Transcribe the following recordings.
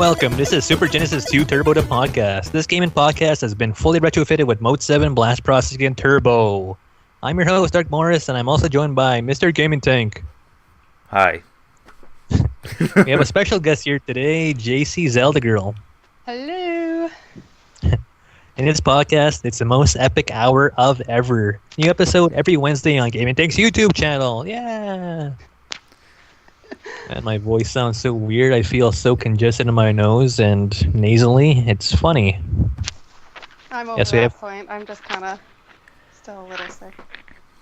Welcome, this is Super Genesis 2 Turbo the podcast. This gaming podcast has been fully retrofitted with Mode 7 Blast Processing and Turbo. I'm your host, Dark Morris, and I'm also joined by Mr. GaminTank. Hi. We have a special guest here today, JaceeZeldaGirl. Hello. In this podcast, it's the most epic hour of ever. New episode every Wednesday on GaminTank's YouTube channel. Yeah! And my voice sounds so weird. I feel so congested in my nose and nasally. It's funny. I'm over that point. I'm just kind of still a little sick.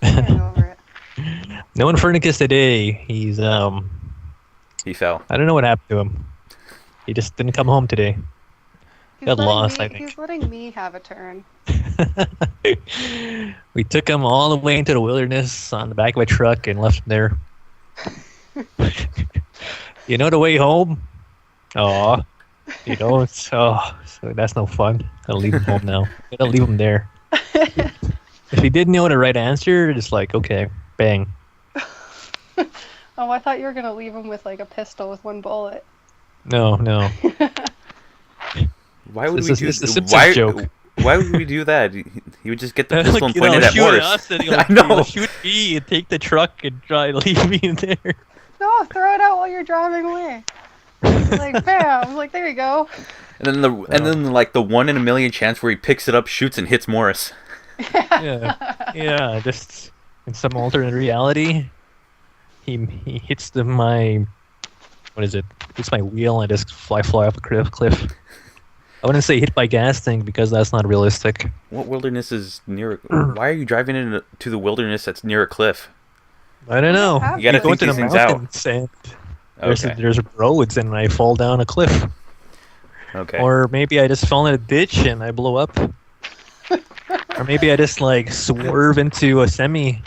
I'm getting over it. No Infernicus today. He's He fell. I don't know what happened to him. He just didn't come home today. Got lost, I think. He's letting me have a turn. We took him all the way into the wilderness on the back of a truck and left him there. You know the way home? Oh, you know, so that's no fun. Gotta leave him home now. Gotta leave him there. If he didn't know the right answer, just like, okay, bang. Oh, I thought you were gonna leave him with like a pistol with one bullet. No. Why would This we is- do this is a Simpsons joke. Why would we do that? He would just get the pistol and You point know, it at shoot Morris. us and I know. He'll shoot me and take the truck and try to leave me in there. No, throw it out while you're driving away. Like bam, like there you go. And then like the 1 in a million chance where he picks it up, shoots, and hits Morris. Yeah. Just in some alternate reality, he hits my what is it? Hits my wheel and I just fly off a cliff. I wouldn't say hit by gas tank because that's not realistic. What wilderness is near? Why are you driving into the wilderness that's near a cliff? I don't know. You gotta Go think into the these things out. mountains and Okay. there's roads and I fall down a cliff. Okay. Or maybe I just fall in a ditch and I blow up. Or maybe I just like swerve into a semi.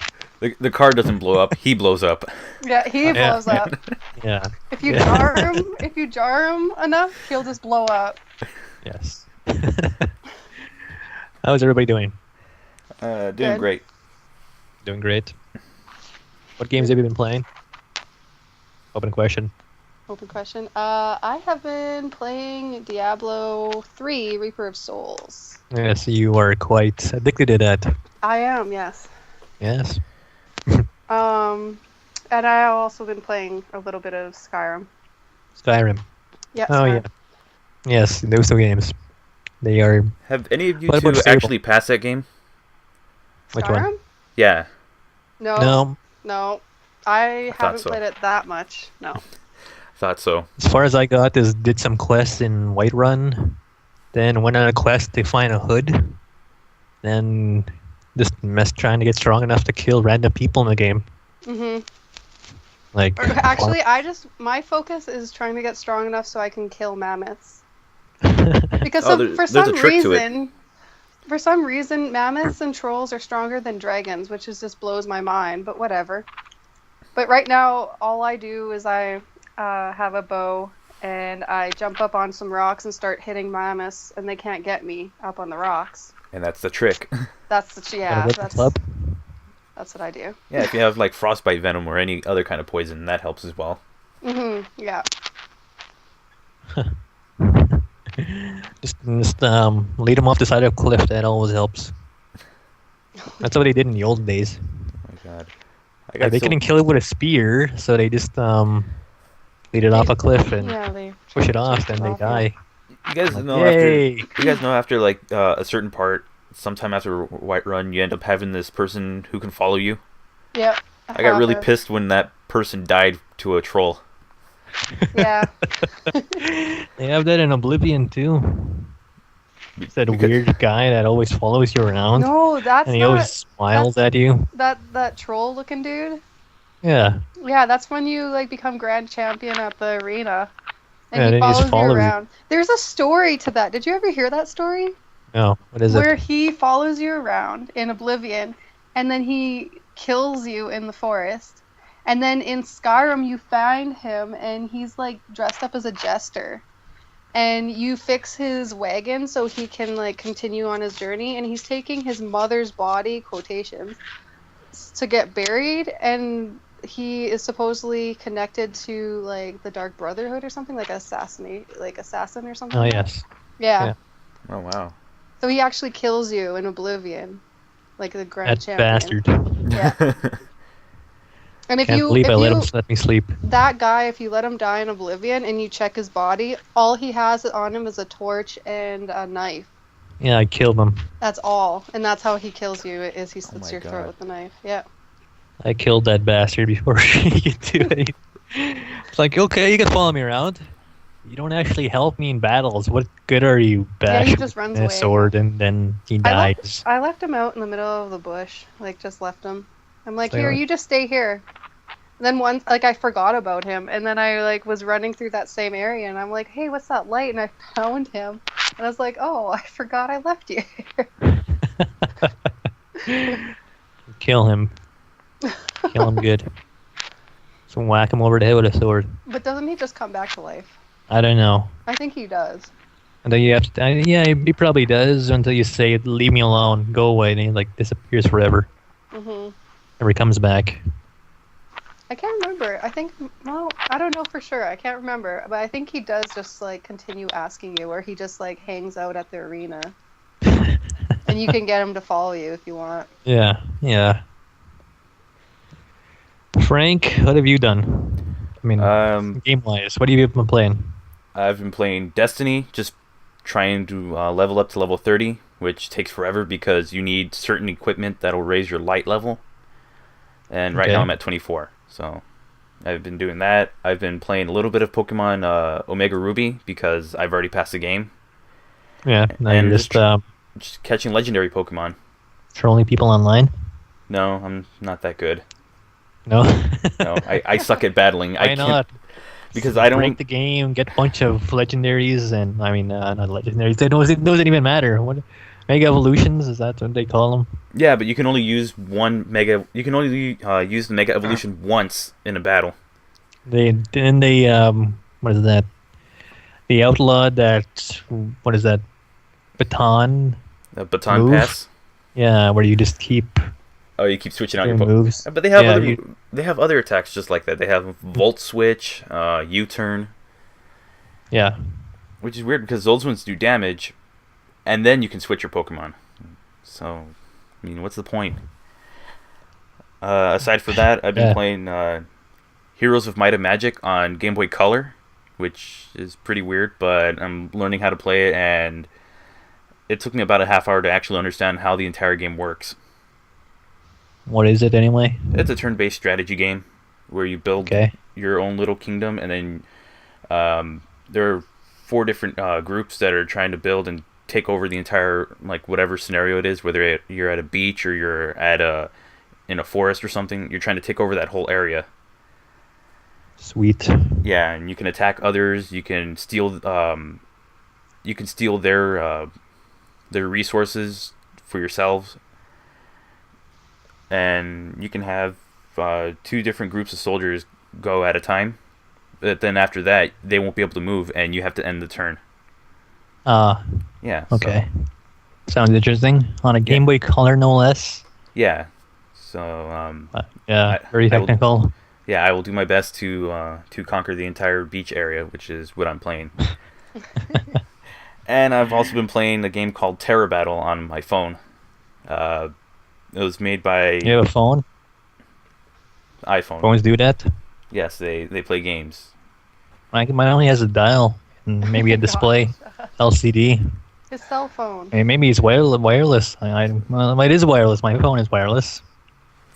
The car doesn't blow up. He blows up. Yeah, he blows up. Yeah. If you jar him enough, he'll just blow up. Yes. How's everybody doing? Doing Good. great. Doing great. What games have you been playing? Open question. Open question. I have been playing Diablo 3: Reaper of Souls. Yes, you are quite addicted to that. I am, yes. Yes. And I've also been playing a little bit of Skyrim. Skyrim. Yeah. Oh Skyrim. yeah. Yes, those two games. They are. Have any of you What two about Fable? actually passed that game? Which Skyrim? one? Yeah. No. I thought haven't so. played it that much. No. Thought so. As far as I got, did some quests in Whiterun, then went on a quest to find a hood, then just trying to get strong enough to kill random people in the game. Mhm. Like Actually, my focus is trying to get strong enough so I can kill mammoths. Because Oh, for there's a trick to it. for some reason, mammoths and trolls are stronger than dragons, which just blows my mind. But whatever. But right now, all I do is I have a bow and I jump up on some rocks and start hitting mammoths, and they can't get me up on the rocks. And that's the trick. That's club. that's what I do. Yeah, if you have like frostbite venom or any other kind of poison, that helps as well. Yeah. Just lead them off the side of a cliff. That always helps. That's what they did in the old days. Oh my god. They couldn't kill it with a spear, so they just lead it off a cliff and They push it off, then they die. You guys Like, know yay! after like a certain part, sometime after Whiterun, you end up having this person who can follow you. Yep. I got really pissed when that person died to a troll. Yeah. They have that in Oblivion too. It's that weird guy that always follows you around, No, that's and he not always smiles at you. that troll looking dude. Yeah. Yeah, that's when you like become grand champion at the arena. And Yeah, he then he just follows you follows you. around. There's a story to that. Did you ever hear that story? No. What is Where it? he follows you around in Oblivion, and then he kills you in the forest. And then in Skyrim, you find him, and he's like dressed up as a jester. And you fix his wagon so he can like continue on his journey. And he's taking his mother's body, quotations, to get buried. And he is supposedly connected to like the Dark Brotherhood or something, like assassin or something. Oh yes. Yeah. Yeah. Oh wow. So he actually kills you in Oblivion, like the Grand That Champion. bastard. Yeah. And if Can't you believe if I let him you let me sleep. that guy, if you let him die in Oblivion and you check his body, all he has on him is a torch and a knife. Yeah, I killed him. That's all, and that's how he kills you. Is he slits my your throat God. with a knife? Yeah. I killed that bastard before he could do it. It's like, okay, you can follow me around. You don't actually help me in battles. What good are you Yeah, he bashing just runs with a away. sword and then he dies? I left him out in the middle of the bush, like just left him. I'm like, So here, what? you just stay here. And then once, like, I forgot about him, and then I like was running through that same area, and I'm like, hey, what's that light? And I found him, and I was like, oh, I forgot I left you here. Kill him. Kill him good. So whack him over the head with a sword. But doesn't he just come back to life? I don't know. I think he does. And then you have to, yeah, he probably does until you say, leave me alone, go away, and he like disappears forever. Mhm. Never comes back. I can't remember. I think, well, I don't know for sure. I can't remember, but I think he does just like continue asking you, or he just like hangs out at the arena, and you can get him to follow you if you want. Yeah, yeah. Frank, what have you done? I mean, game-wise, what have you been playing? I've been playing Destiny, just trying to level up to level 30, which takes forever because you need certain equipment that'll raise your light level. And right Okay. now I'm at 24, so I've been doing that. I've been playing a little bit of Pokemon Omega Ruby because I've already passed the game. Yeah, now And you're just just catching legendary Pokemon. trolling people online? No, I'm not that good. No? No, I suck at battling. Why I not? because I don't. Break the game, get a bunch of legendaries, and I mean, not legendaries. They doesn't even matter. What Mega Evolutions, is that what they call them? Yeah, but you can only use one Mega. You can only use the Mega Evolution once in a battle. They what is that? The outlawed that, what is that? Baton? The Baton Move? Pass. Yeah, where you just keep Oh, you keep switching out your doing moves. But they have Yeah, they have other attacks just like that. They have Volt Switch, U-turn, Yeah. which is weird because those ones do damage, and then you can switch your Pokemon. So, I mean, what's the point? Aside from that, I've been Yeah. playing Heroes of Might and Magic on Game Boy Color, which is pretty weird, but I'm learning how to play it, and it took me about a half hour to actually understand how the entire game works. What is it anyway? It's a turn-based strategy game where you build Okay. your own little kingdom, and then there are 4 different groups that are trying to build and take over the entire, like, whatever scenario it is, whether you're at a beach or you're at in a forest or something. You're trying to take over that whole area. Sweet. Yeah, and you can attack others. You can steal their resources for yourselves. And you can have 2 different groups of soldiers go at a time. But then after that, they won't be able to move, and you have to end the turn. Yeah. Okay. Sounds interesting. On a Game Boy Color, no less. Yeah. So Yeah, very I will- technical. yeah, I will do my best to conquer the entire beach area, which is what I'm playing. And I've also been playing a game called Terror Battle on my phone. It was made by You have a phone? iPhone. Phones do that? Yes, they play games. Mine only has a dial and maybe a display. LCD. His cell phone. I mean, maybe it's wireless. Well, it is wireless. My phone is wireless.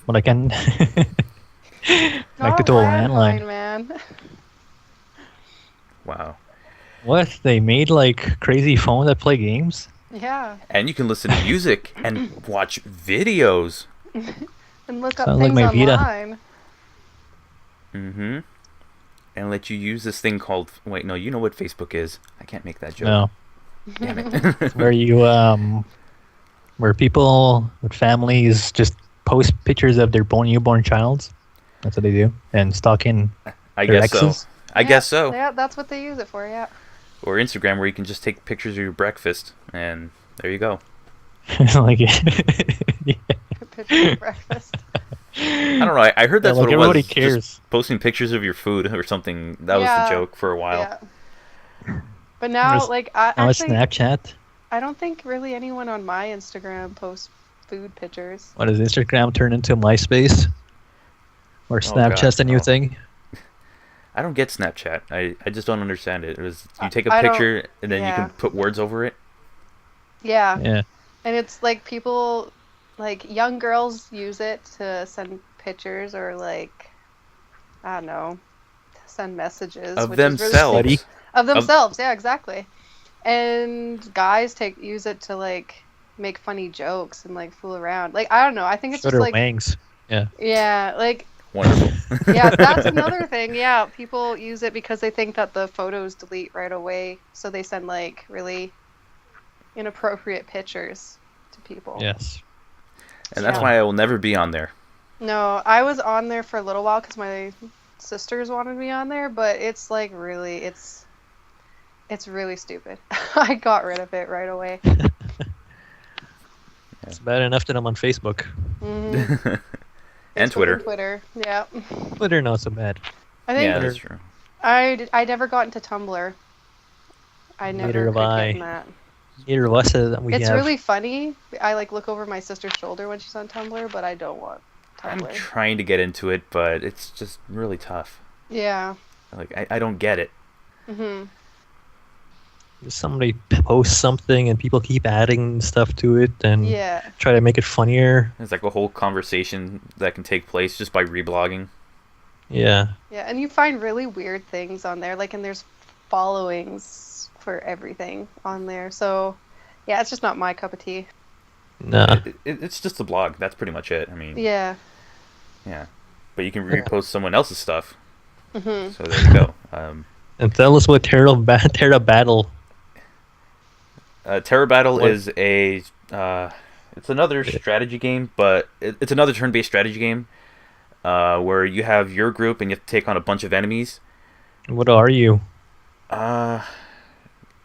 But I can connect it to a landline. Man. Wow. What? They made like crazy phones that play games? Yeah. And you can listen to music and watch videos. And look up Sounds like things my Vita. online. Mm-hmm. And let you use this thing called... Wait, no, you know what Facebook is. I can't make that joke. No. Damn it. Where you where people with families just post pictures of their newborn childs. That's what they do. And stalking I their guess so. exes. I guess so. Yeah, that's what they use it for, yeah. Or Instagram, where you can just take pictures of your breakfast, and there you go. Like, yeah. Picture of breakfast. I don't know. I heard that's what it was. everybody Just cares. posting pictures of your food or something. That was the joke for a while. Yeah. But now, There's- like, Now it's actually, Snapchat. I don't think really anyone on my Instagram posts food pictures. What does Instagram turn into MySpace? Or Snapchat's the new Oh. thing? I don't get Snapchat. I just don't understand it. It was you take a I don't- picture and then you yeah. can put words over it. Yeah. Yeah. And it's like people, like young girls use it to send pictures or like, I don't know, send messages. Of which is really themselves. Buddy. Of themselves, yeah, exactly. And guys use it to like make funny jokes and like fool around. Like I don't know. I think it's Show just their like wangs. Yeah. yeah, like Wonderful. yeah, that's another thing. Yeah, people use it because they think that the photos delete right away, so they send like really inappropriate pictures to people. Yes. And that's Yeah. why I will never be on there. No, I was on there for a little while because my sisters wanted me on there, but it's like really, it's really stupid. I got rid of it right away. It's bad enough that I'm on Facebook. Mhm. And Facebook Twitter. Twitter, yeah. Twitter, not so bad. I think Yeah, that's true. I never got into Tumblr. I never Neither have could I. get in that. Neither of us we It's have. really funny. I like look over my sister's shoulder when she's on Tumblr, but I don't want I'm Tumblr. trying to get into it, but it's just really tough. Yeah. Like I don't get it. Mhm. Somebody posts something and people keep adding stuff to it and Yeah. try to make it funnier. It's like a whole conversation that can take place just by reblogging. Yeah. Yeah, and you find really weird things on there, like, and there's followings for everything on there. So, yeah, it's just not my cup of tea. Nah. It's just a blog. That's pretty much it. I mean, Yeah. yeah. But you can repost someone else's stuff. Mhm. So there you go. And tell us what Terra Battle. Terra Battle What- is a it's another strategy game, but it's another turn-based strategy game where you have your group and you have to take on a bunch of enemies. What are you?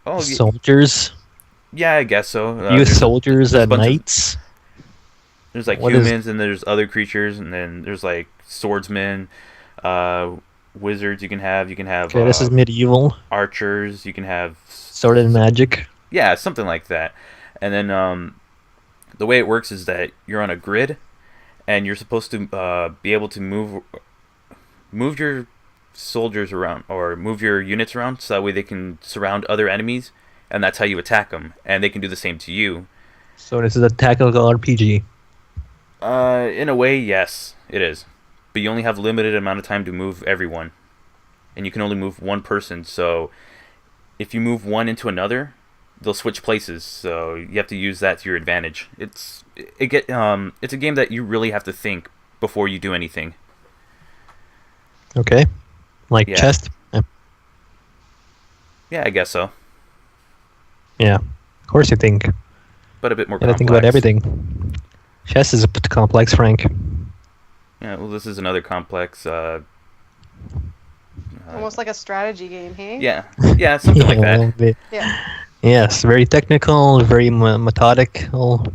Oh, Soldiers? yeah, I guess so. You There's soldiers there's a at bunch of- nights? There's like What is- humans and there's other creatures and then there's like swordsmen, wizards. You can have Okay, this is medieval. archers. You can have Sword and magic. yeah, something like that. And then the way it works is that you're on a grid, and you're supposed to be able to move your soldiers around or move your units around, so that way they can surround other enemies, and that's how you attack them. And they can do the same to you. So this is a tactical RPG. In a way, yes, it is. But you only have limited amount of time to move everyone, and you can only move one person. So if you move one into another, they'll switch places. So you have to use that to your advantage. It's a game that you really have to think before you do anything. Okay. Like Yeah. chess? Yeah, I guess so. Yeah. Of course you think. You But a bit more gotta complex. think about everything. Chess is a bit complex, Frank. Yeah, well, this is another complex. Almost like a strategy game, hey? Yeah, something like that. well, Yeah. Yes, very technical, very methodical,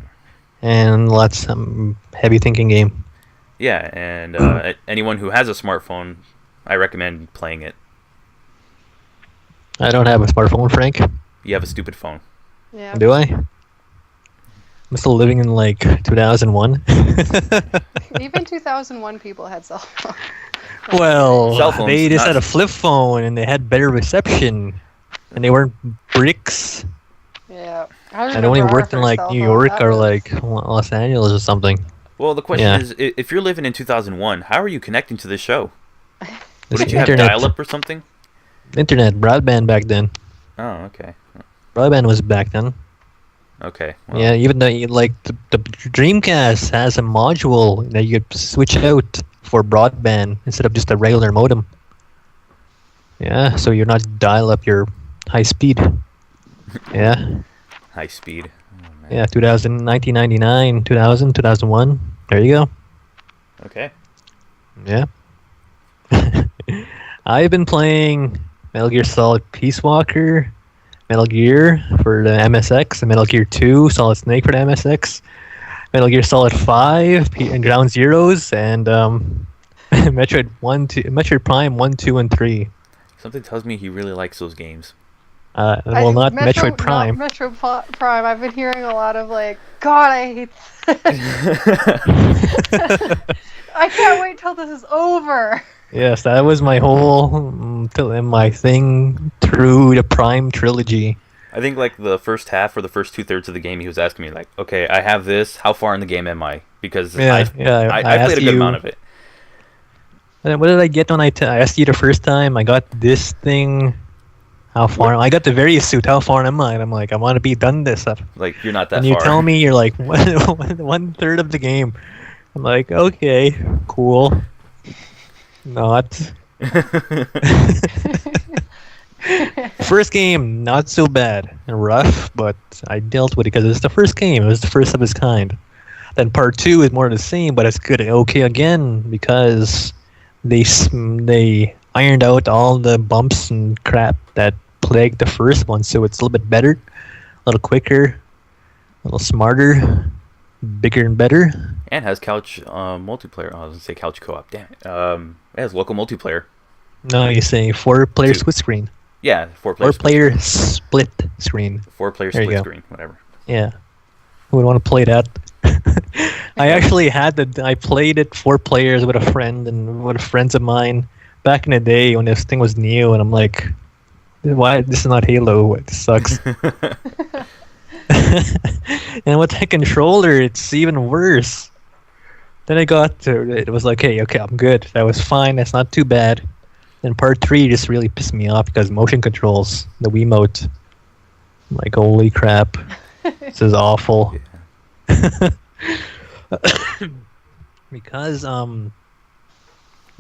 and lots heavy thinking game. Yeah, and anyone who has a smartphone, I recommend playing it. I don't have a smartphone, Frank. You have a stupid phone. Yeah. Do I? I'm still living in like 2001. Even 2001 people had cell phones. Well, Cell phones, they just not- had a flip phone and they had better reception, and they weren't bricks. Yeah. And only worked in like New York or like Los Angeles or something. Well, the question Yeah. is, if you're living in 2001, how are you connecting to this show? This Did you have internet, dial-up or something? internet, broadband back then. Oh, okay. Broadband was back then. Okay. Well, Yeah, even though like the Dreamcast has a module that you could switch out for broadband instead of just a regular modem. Yeah, so you're not dial up your high speed. Yeah, high speed. Oh, man. yeah, 2000, 1999, 2000, 2001. There you go. Okay. Yeah. I've been playing Metal Gear Solid Peace Walker, Metal Gear for the MSX, and Metal Gear 2 Solid Snake for the MSX. Metal Gear Solid 5, and Ground Zeroes, and Metroid Prime 1, 2, and 3. Something tells me he really likes those games. Well, not Metroid Prime. Not Metro Prime. I've been hearing a lot of like, God, I hate this. I can't wait till this is over. Yes, that was my whole my thing through the Prime trilogy. I think like the first half or the first 2/3 of the game, he was asking me like, "Okay, I have this. How far in the game am I?" Because I played a good amount of it. And what did I get when I asked you the first time? I got this thing. How far? I got the various suit. How far am I? And I'm like, I want to be done this stuff. Like you're not that and far. you tell me you're like 1/3 of the game. I'm like, okay, cool. Not. First game, not so bad. Rough, but I dealt with it because it's the first game. It was the first of its kind. Then part 2 is more the same, but it's good. Okay again because they ironed out all the bumps and crap that plagued the first one, so it's a little bit better, a little quicker, a little smarter, bigger and better. And has couch multiplayer. I was gonna say couch co-op. Damn it. It has local multiplayer. No, you say 4-player split screen. Yeah, 4-player. 4-player split screen. 4-player There you split go. screen. Whatever. Yeah, who would want to play that? I actually I played it 4 players with a friend and with friends of mine back in the day when this thing was new, and I'm like, why this is not Halo? It sucks. And with the controller, it's even worse. Then I got to it was like, hey, okay, I'm good. That was fine. That's not too bad. Then part 3 just really pissed me off because motion controls, the Wiimote. I'm like, holy crap, this is awful. Yeah. Because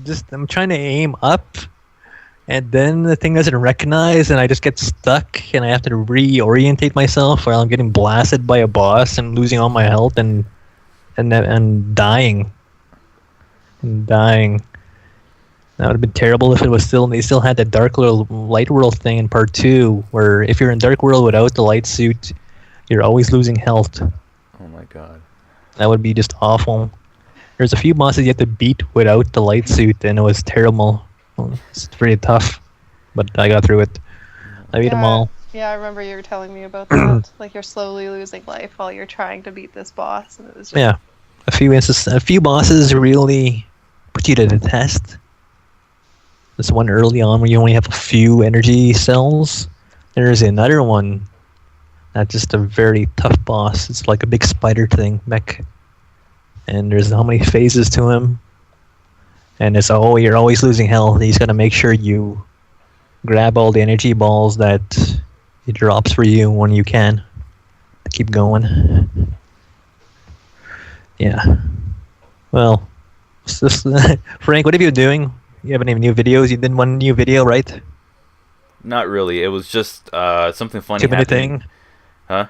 just I'm trying to aim up, and then the thing doesn't recognize, and I just get stuck, and I have to reorientate myself while I'm getting blasted by a boss and losing all my health and dying. That would have been terrible if it was they still had that Dark World, Light World thing in part 2, where if you're in Dark World without the light suit, you're always losing health. Oh my god. That would be just awful. There's a few bosses you have to beat without the light suit, and it was terrible. It's pretty tough, but I got through it. I beat them all. Yeah, I remember you were telling me about that. Like you're slowly losing life while you're trying to beat this boss, and it was just... Yeah, a few bosses really put you to the test. There's one early on where you only have a few energy cells. There's another one that's just a very tough boss. It's like a big spider thing, mech. And there's how many phases to him. And it's you're always losing health. He's got to make sure you grab all the energy balls that he drops for you when you can. Keep going. Yeah. Well, Frank, what have you been doing? You have any new videos? You did one new video, right? Not really. It was just something funny. 2-minute happening. thing. Huh?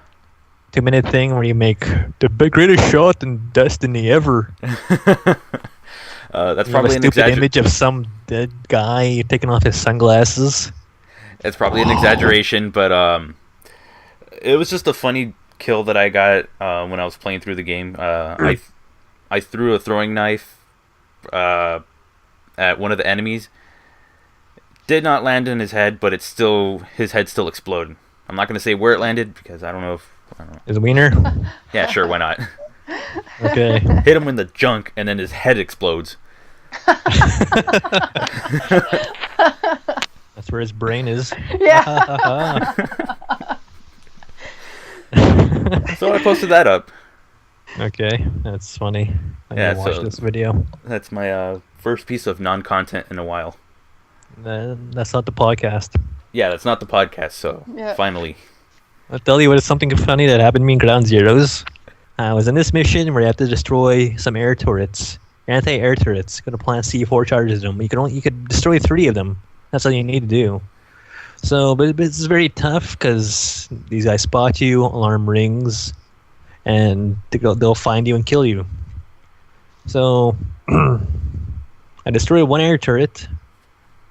2-minute thing where you make the greatest shot in Destiny ever. That's You probably have an a stupid image of some dead guy taking off his sunglasses. It's probably an exaggeration, but it was just a funny kill that I got when I was playing through the game. I threw a throwing knife at one of the enemies. Did not land in his head, but his head still exploded. I'm not going to say where it landed because I don't know. Is it wiener? Yeah, sure, why not? Okay. Hit him in the junk, and then his head explodes. That's where his brain is. Yeah. So I posted that up. Okay, that's funny. I Yeah, gotta watch so- this video. That's my first piece of non-content in a while. That's not the podcast. Yeah, that's not the podcast, so Yeah. finally. I'll tell you what is something funny that happened to me in Ground Zeroes. I was in this mission where you have to destroy some air turrets, anti-air turrets. You're gonna plant C4 charges in them. You could destroy 3 of them. That's all you need to do. So, but it's very tough because these guys spot you, alarm rings, and they'll find you and kill you. So, I destroyed 1 air turret,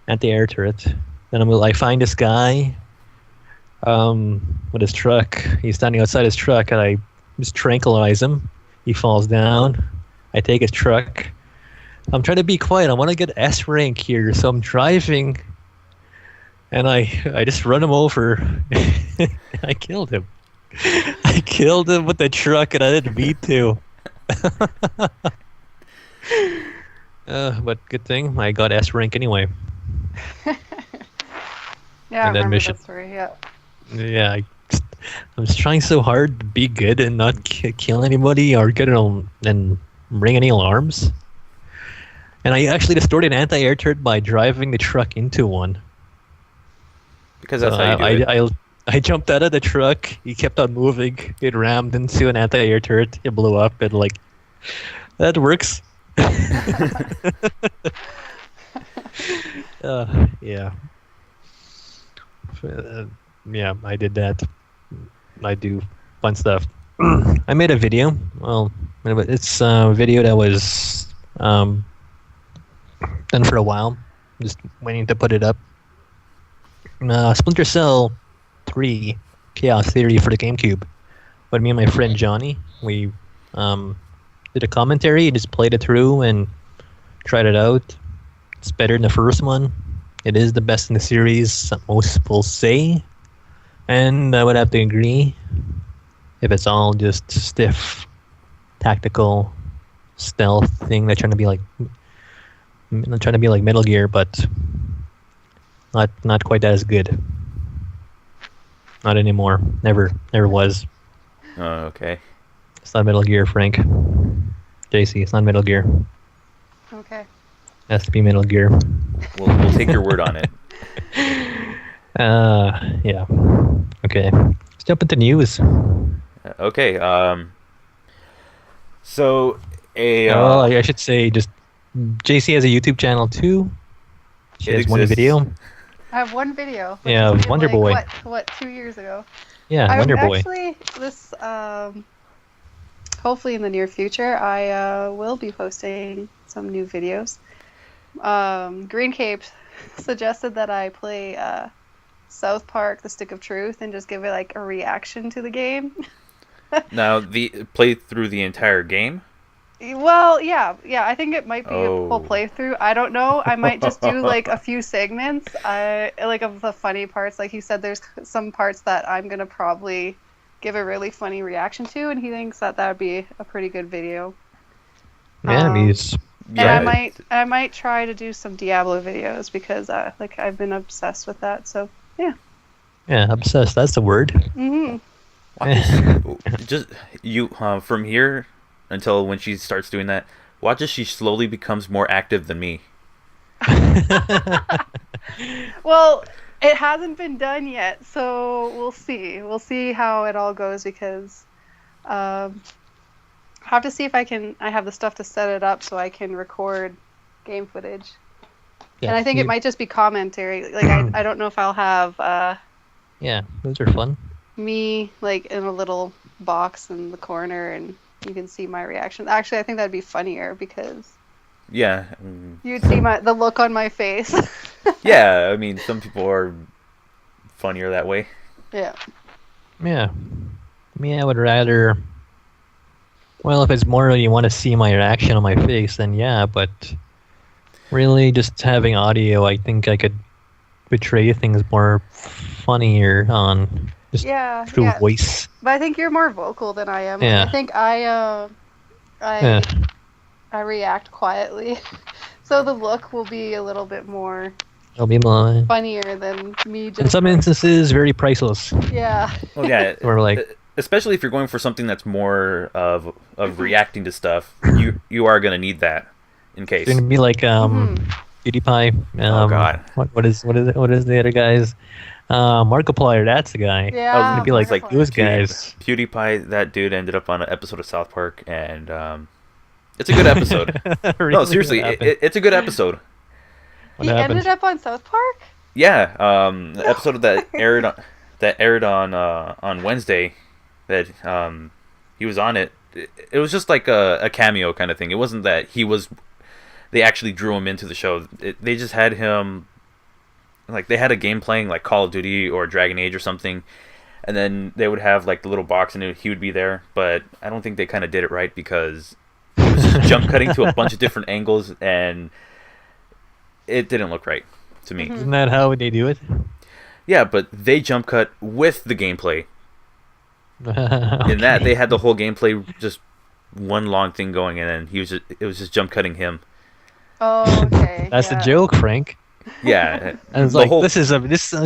anti-air turret. Then I find this guy with his truck. He's standing outside his truck, and I just tranquilize him. He falls down. I take his truck. I'm trying to be quiet. I want to get S rank here, so I'm driving, and I just run him over. I killed him. I killed him with the truck, and I didn't mean to. But good thing I got S rank anyway. Yeah, I And then remember mission. that story. Yeah. Yeah, I'm just trying so hard to be good and not kill anybody or get and ring any alarms. And I actually destroyed an anti-air turret by driving the truck into one. Because that's how you do it. I jumped out of the truck. He kept on moving. It rammed into an anti-air turret. It blew up, and like that works. Yeah. Yeah, I did that. I do fun stuff. I made a video. Well, it's a video that was done for a while. Just waiting to put it up. Splinter Cell 3 Chaos Theory for the GameCube. But me and my friend Johnny, we did a commentary, just played it through and tried it out. It's better than the first one. It is the best in the series, most people say. And I would have to agree. If it's all just stiff, tactical, stealth thing, they're trying to be like Metal Gear, but not quite as good. Not anymore. Never was. Oh, okay. It's not Metal Gear, Frank. JC, it's not Metal Gear. Okay. It has to be Metal Gear. We'll take your word on it. Yeah. Okay. Let's jump into news. Okay. So well, I should say just JC has a YouTube channel too. She has one video. I have one video. which Yeah, was made, Wonder Boy. What, 2 years ago? Yeah, Wonder Boy. Actually, this hopefully in the near future, I will be posting some new videos. Green Cape suggested that I play South Park: The Stick of Truth and just give it like a reaction to the game. Now, play through the entire game? Well, yeah, I think it might be a full playthrough. I don't know. I might just do like a few segments. Like of the funny parts. Like he said, there's some parts that I'm gonna probably give a really funny reaction to, and he thinks that would be a pretty good video. Yeah, And I might try to do some Diablo videos because like I've been obsessed with that. So yeah. Yeah, obsessed. That's the word. Mhm. Just you from here until when she starts doing that. Watch as she slowly becomes more active than me. Well, it hasn't been done yet, so we'll see. We'll see how it all goes because I have to see if I have the stuff to set it up so I can record game footage. Yeah, and I think it might just be commentary. Like I don't know if I'll have yeah, those are fun. Me like in a little box in the corner and you can see my reaction. Actually, I think that'd be funnier because yeah, you'd see the look on my face. Yeah, I mean, some people are funnier that way. Yeah. Yeah. Me, I would rather. Well, if it's more you want to see my reaction on my face, then yeah. But really, just having audio, I think I could portray things more funnier on just through voice. But I think you're more vocal than I am. Yeah. I think I react quietly, so the look will be a little bit more. It'll be mine. Funnier than me. Just in some instances, very priceless. Yeah. Well, yeah. Or like, especially if you're going for something that's more of reacting to stuff, you are gonna need that in case. It's gonna be like PewDiePie. Oh God. What is the other guys? Markiplier, that's the guy. Yeah. I was gonna be like those guys. PewDiePie, that dude ended up on an episode of South Park, and it's a good episode. Really, no, seriously, it's a good episode. He ended up on South Park? Yeah, the episode that aired on Wednesday, that he was on it. It was just like a cameo kind of thing. It wasn't that they actually drew him into the show. They just had him, like they had a game playing like Call of Duty or Dragon Age or something, and then they would have like the little box, and he would be there. But I don't think they kind of did it right because it was just jump cutting to a bunch of different angles, and it didn't look right to me. Isn't that how they do it? Yeah, but they jump cut with the gameplay. Okay. In that, they had the whole gameplay just one long thing going, and then it was just jump cutting him. Oh, okay. That's the yeah. joke, Frank. Yeah, And it's like this is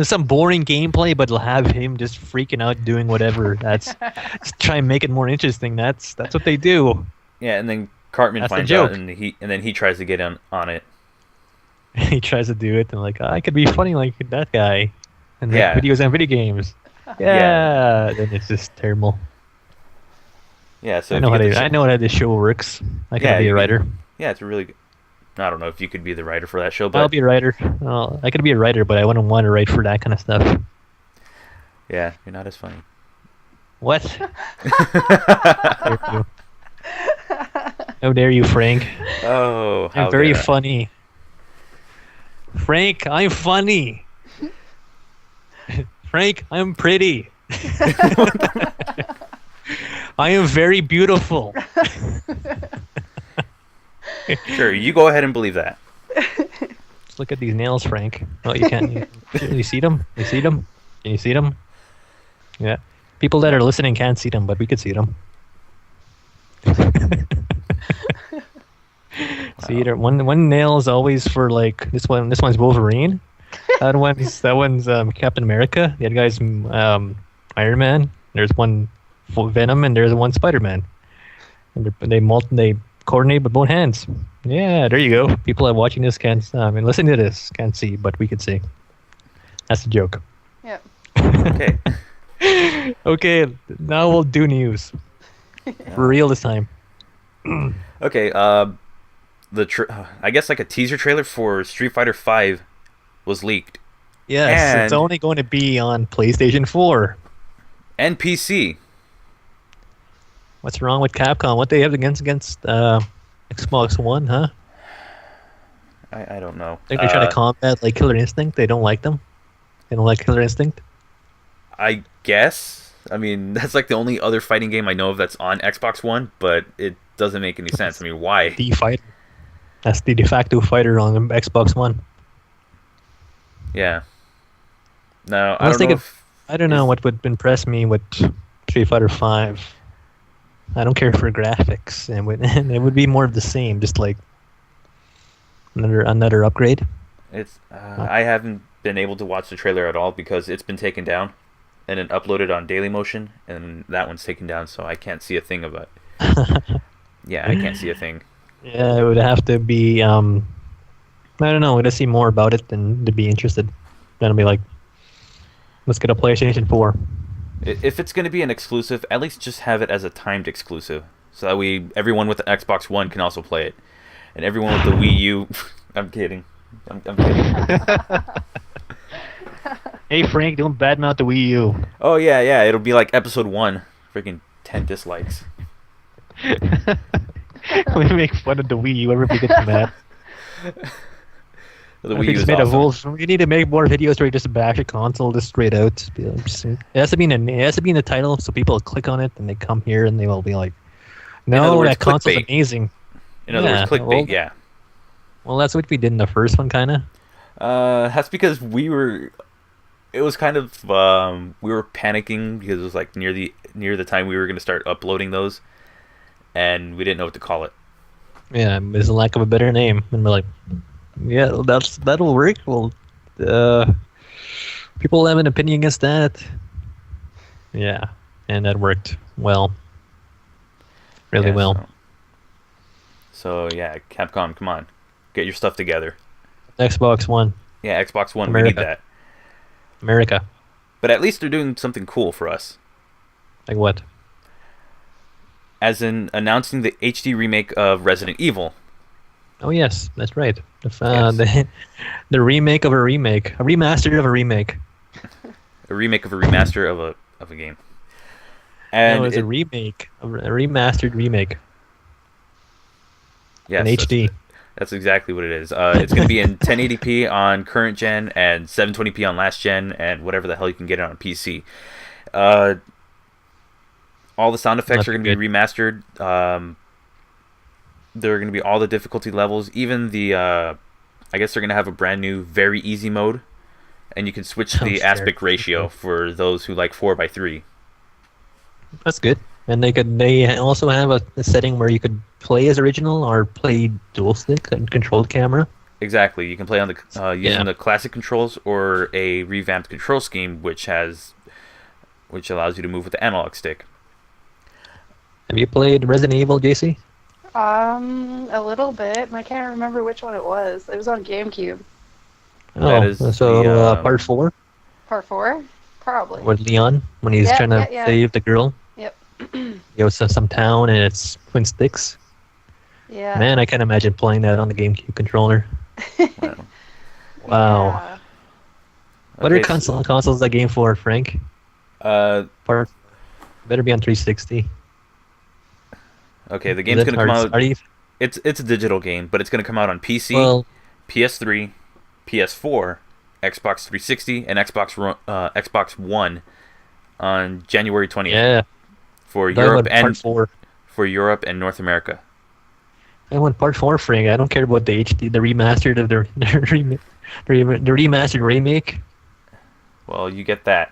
some boring gameplay, but it'll have him just freaking out doing whatever. That's just try and make it more interesting. That's what they do. Yeah, and then Cartman That's the finds out, joke. and then he tries to get on it. He tries to do it, and like I could be funny like that guy, and make Yeah. videos and video games. Yeah, then it's just terrible. Yeah, so I if know you how get the I show- know how this show works. I can Yeah, be you a writer. Yeah, it's a really good. I don't know if you could be the writer for that show, but I'll be a writer. Well, I could be a writer, but I wouldn't want to write for that kind of stuff. yeah, you're not as funny. What? How dare you. How dare you, Frank? Oh, how I'm very dare I. funny. Frank, I'm funny. Frank, I'm pretty. I am very beautiful. Sure, you go ahead and believe that. Let's look at these nails, Frank. Oh, you can't. You see them? You see them? Can you see them? Yeah. People that are listening can't see them, but we could see them. See, one nail is always for like this one. This one's Wolverine. That one's Captain America. The other guy's Iron Man. There's one for Venom, and there's one Spider-Man. And they coordinate with both hands. Yeah, there you go. People that are watching this can't. Listening to this can't see, but we could see. That's the joke. Yep. Okay. Okay, now we'll do news. For real this time. Okay. I guess like a teaser trailer for Street Fighter V was leaked, Yes, it's And- only going to be on PlayStation 4. and PC. What's wrong with Capcom? What they have against Xbox One, huh? I don't know. I think they're trying to combat like Killer Instinct. They don't like them. They don't like Killer Instinct. I guess. I mean, that's like the only other fighting game I know of that's on Xbox One, but it doesn't make any sense. I mean, why? The fighter. That's the de facto fighter on Xbox One. Yeah. No, Unless I they don't know. could- I don't know what would impress me with Street Fighter 5. I don't care for graphics, and it would be more of the same, just like another upgrade. It's I haven't been able to watch the trailer at all because it's been taken down and then uploaded on Dailymotion, and that one's taken down, so I can't see a thing of it. Yeah, I can't see a thing. Yeah, it would have to be. I don't know. To see more about it than to be interested. Then I'll be like, let's get a PlayStation 4. If it's going to be an exclusive, at least just have it as a timed exclusive, so that everyone with the Xbox One can also play it, and everyone with the Wii U. I'm kidding. I'm kidding. Hey Frank, don't badmouth the Wii U. Oh yeah, it'll be like episode 1. Freaking 10 dislikes. We make fun of the Wii U. Everybody gets mad. The I Wii think U it's is made awesome. we need to make more videos where you just bash a console just straight out. It has to be in the title, so people click on it and they come here and they will be like, other "No, words, that console's clickbait. amazing." In other Yeah, words, clickbait. well- Yeah. Well, that's what we did in the first one, kind of. That's because it was kind of we were panicking because it was like near the time we were going to start uploading those, and we didn't know what to call it. Yeah, there's a lack of a better name, and we're like, "Yeah, that'll work." Well, people have an opinion against that. Yeah, and that worked well, really Yeah, well. So yeah, Capcom, come on, get your stuff together. Xbox One, Yeah, Xbox One, we need America. that. America, But at least they're doing something cool for us, like what? as in announcing the HD remake of Resident Evil. Oh yes, that's right. Yes. The remake of a remake, a remaster of a remake. A remake of a remaster of a game. And No, it's a remake, a remastered remake yes, in HD. That's exactly what it is. It's going to be in 1080p on current gen and 720p on last gen and whatever the hell you can get it on PC. Uh, all the sound effects Not are going to good. be remastered. There are going to be all the difficulty levels. Even the, I guess they're going to have a brand new very easy mode, and you can switch I'm the scared. aspect ratio for those who like 4:3. That's good. And they also have a setting where you could play as original or play dual stick and controlled camera. Exactly. You can play on the using Yeah. the classic controls or a revamped control scheme, which allows you to move with the analog stick. Have you played Resident Evil, JC? A little bit. I can't remember which one it was. It was on GameCube. That Oh, is so the part 4 Part 4? Probably. with Leon when he's Yeah, trying to yeah. save the girl. Yep. He goes to some town and it's twin sticks. Yeah. Man, I can't imagine playing that on the GameCube controller. Well, Wow. Yeah. What are okay, consoles that game for, Frank? Part better be on 360. okay, the Is game's it- gonna come out. are you- It's a digital game, but it's gonna come out on PC, well, PS3, PS4, Xbox 360, and Xbox One on January 20th yeah. for That Europe one, part 4. and North America. I want part 4, Frank. I don't care about the HD, the remastered of the the remastered remake. Well, you get that.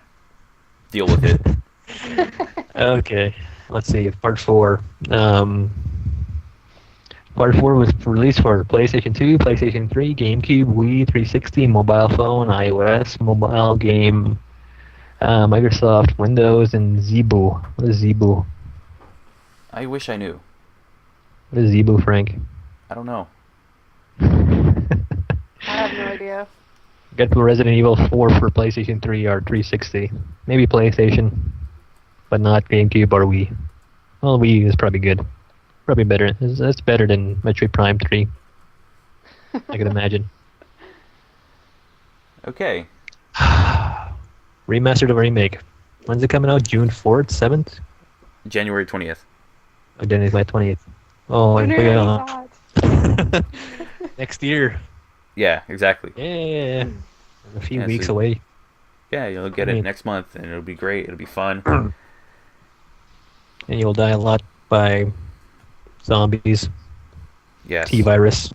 Deal with it. Okay, let's see. Part 4. Part 4 was released for PlayStation 2, PlayStation 3, GameCube, Wii, 360, mobile phone, iOS, mobile game, Microsoft, Windows, and Zeebo. What is Zeebo? I wish I knew. What is Zeebo, Frank? I don't know. I have no idea. Get to Resident Evil 4 for PlayStation 3 or 360. Maybe PlayStation, but not GameCube or Wii. Well, Wii is probably good. Probably better. That's better than Metroid Prime 3. I can imagine. Okay. Remastered or remake? When's it coming out? June 4th, 7th? January 20th. Or then it's my 20th. Oh, and Who we, next year. Yeah, exactly. Yeah. A few Yeah, weeks so- away. Yeah, you'll get I it mean- next month, and it'll be great. It'll be fun. And you'll die a lot by zombies, Yes. T-virus.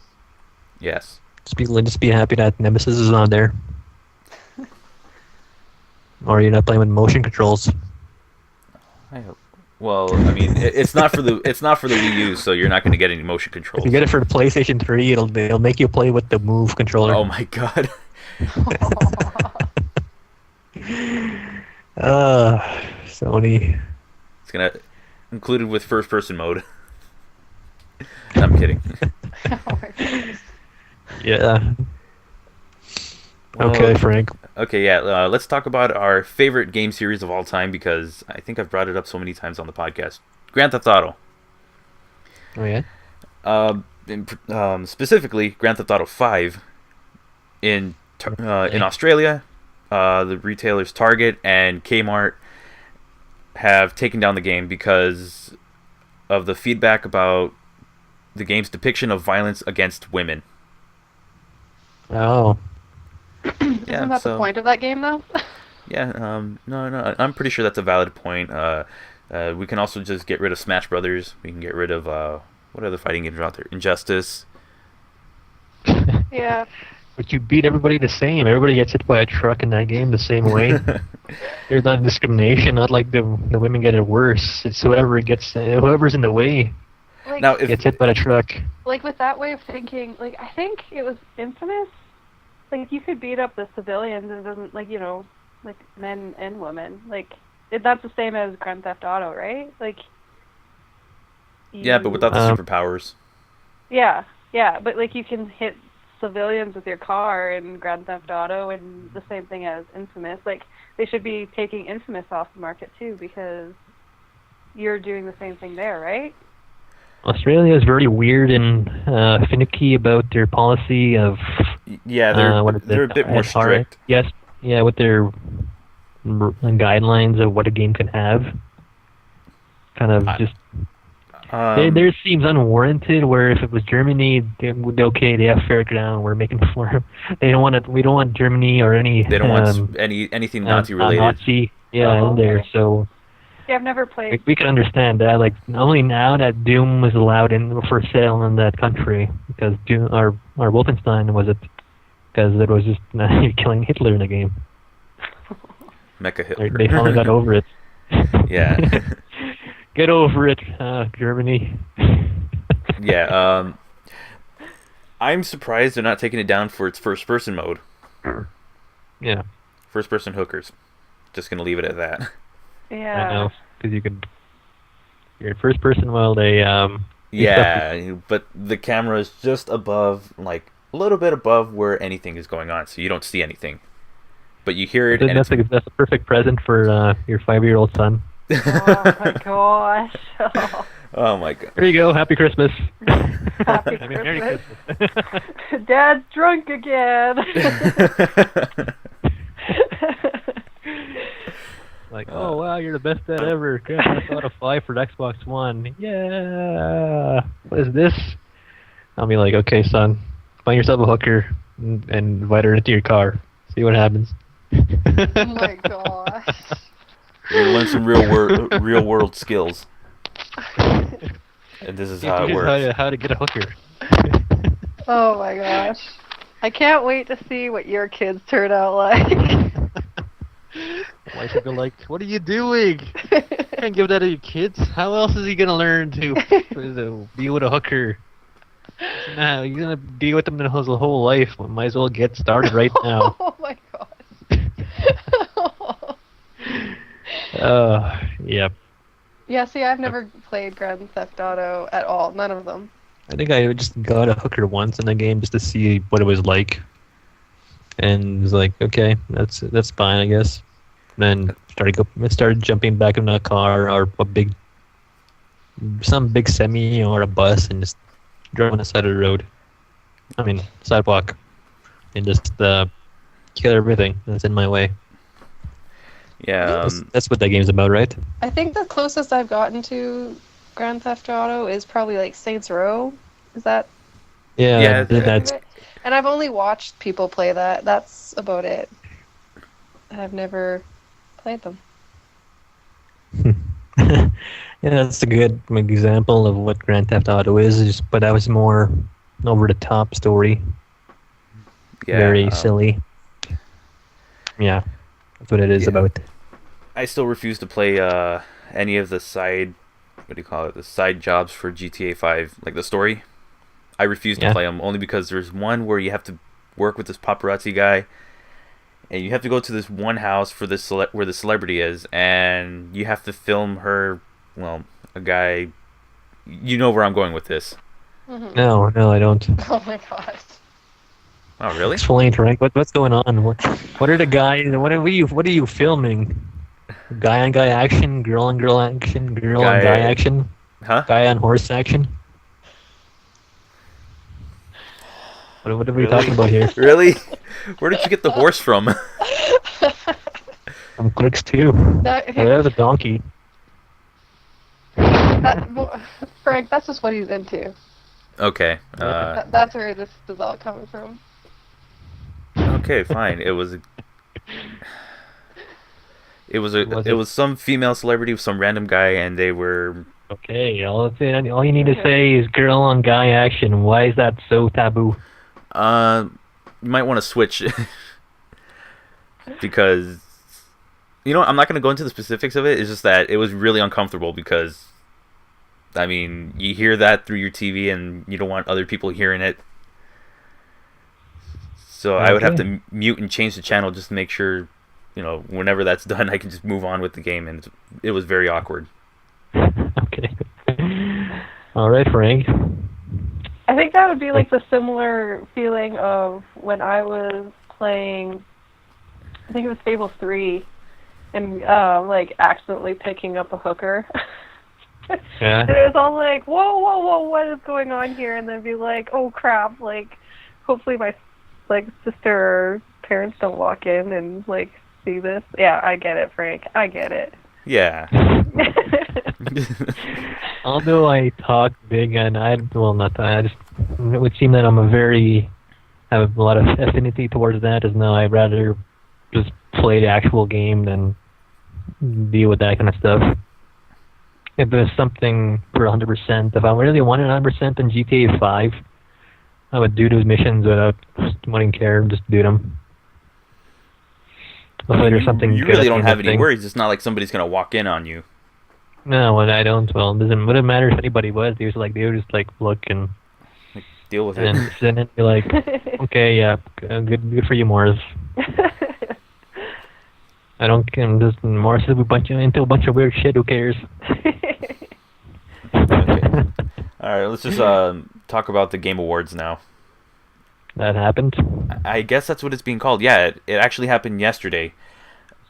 Yes. Just be happy that Nemesis is not there. Or you're not playing with motion controls. I hope. Well, I mean, it's not for the Wii U, so you're not going to get any motion If controls. you get it for the PlayStation 3, it'll make you play with the Move controller. Oh my god. Sony. It's gonna included with first person mode. I'm kidding. Yeah. Well, Okay, Frank. Okay, yeah. Let's talk about our favorite game series of all time because I think I've brought it up so many times on the podcast. Grand Theft Auto. Oh yeah. Specifically, Grand Theft Auto 5 in Australia. The retailers Target and Kmart have taken down the game because of the feedback about the game's depiction of violence against women. Oh. Isn't that the point of that game, though? Yeah, no, I'm pretty sure that's a valid point. We can also just get rid of Smash Brothers. We can get rid of what other fighting games are out there? Injustice. Yeah. But you beat everybody the same. Everybody gets hit by a truck in that game the same way. There's not discrimination. Not like the women get it worse. It's whoever's in the way Like, Now, if gets hit by the truck. like with that way of thinking, like I think it was Infamous. Like you could beat up the civilians and it doesn't like like men and women. Like that's the same as Grand Theft Auto, right? Like. yeah, but without the superpowers. Yeah, but like you can hit civilians with your car in Grand Theft Auto, and the same thing as Infamous. Like they should be taking Infamous off the market too because you're doing the same thing there, right? Australia is very weird and finicky about their policy of Yeah, they're a bit more strict. Yes, yeah, with their guidelines of what a game can have. Kind of just There seems unwarranted. Where if it was Germany, they have fair ground. We're making for. They don't want it. We don't want Germany or any. They don't want anything Nazi related. Nazi, in there. So. Yeah, I've never played. We can understand that. Like only now that Doom was allowed in for sale in that country because Doom or Wolfenstein was it because it was just killing Hitler in the game. Mecha Hitler. They finally got over it. Yeah. Get over it, Germany. Yeah, I'm surprised they're not taking it down for its first-person mode. Yeah. First-person hookers. Just gonna leave it at that. Yeah. I know, because you could... You're in first-person while they, Yeah, but the camera is just above, like, a little bit above where anything is going on, so you don't see anything. But you hear it, and that's a perfect present for your 5-year-old son. Oh my gosh. Oh my god. There you go. Happy Christmas. Happy Merry Christmas. Dad's drunk again. Like, oh wow, you're the best dad ever. Grand Theft Auto 5 for Xbox One. Yeah. What is this? I'll be like, okay, son, find yourself a hooker and invite her into your car. See what happens. Oh my gosh. You learn some real world skills. And this is how it works. How to get a hooker. Oh my gosh. I can't wait to see what your kids turn out like. Wife would be like, what are you doing? You can't give that to your kids. How else is he going to learn to be with a hooker? No, you're going to be with them his whole life. Might as well get started right now. Oh my gosh. Yep. Yeah, see, I've never played Grand Theft Auto at all. None of them. I think I just got a hooker once in the game just to see what it was like. And it was like, okay, that's fine, I guess. Then started jumping back in a car or some big semi or a bus and just drove on the side of the road. I mean, sidewalk. And just kill everything that's in my way. Yeah, that's what that game's about, right? I think the closest I've gotten to Grand Theft Auto is probably like Saints Row. Is that? Yeah, that's. And I've only watched people play that. That's about it. I've never played them. Yeah, that's a good example of what Grand Theft Auto is. But that was more over the top story. Yeah, very silly. Yeah, that's what it is about. I still refuse to play any of the side jobs for GTA 5, like the story. I refuse to play them only because there's one where you have to work with this paparazzi guy, and you have to go to this one house for this where the celebrity is, and you have to film her. Well, a guy. You know where I'm going with this. Mm-hmm. No, I don't. Oh my gosh. Oh really? Explain, Frank. What's going on? What are the guys? What are you filming? Guy on guy action, girl on girl action, girl on guy action, guy on horse action. What are we talking about here? Really? Where did you get the horse from? From Clicks 2. I have a donkey. Frank, that's just what he's into. Okay. That's where this is all coming from. Okay, fine. It was some female celebrity with some random guy, and they were. Okay, all you need to say is girl on guy action. Why is that so taboo? You might want to switch because I'm not going to go into the specifics of it. It's just that it was really uncomfortable because, I mean, you hear that through your TV and you don't want other people hearing it. So I would have to mute and change the channel just to make sure, whenever that's done, I can just move on with the game, and it was very awkward. Okay. All right, Frank. I think that would be like the similar feeling of when I was playing, I think it was Fable 3, and accidentally picking up a hooker. Yeah. And it was all like, whoa, what is going on here? And then be like, oh crap, hopefully my sister or parents don't walk in and see this. Yeah, I get it, Frank. I get it. Yeah. Although I talk big and not that, I just it would seem that have a lot of affinity towards that. As now I'd rather just play the actual game than deal with that kind of stuff. If there's something for 100%, if I really wanted 100% in GTA 5, I would do those missions without wanting care, just do them. Hopefully there's something You good really at the don't end have of any things. worries. It's not like somebody's gonna walk in on you. No, and I don't. Well, wouldn't matter if anybody was. They would just like look and Deal with it. and then be like, okay, yeah, good for you, Morris. I don't care. Morris is into a bunch of weird shit. Who cares? Okay. All right, let's just talk about the Game Awards now. That happened. I guess that's what it's being called. Yeah, it actually happened yesterday.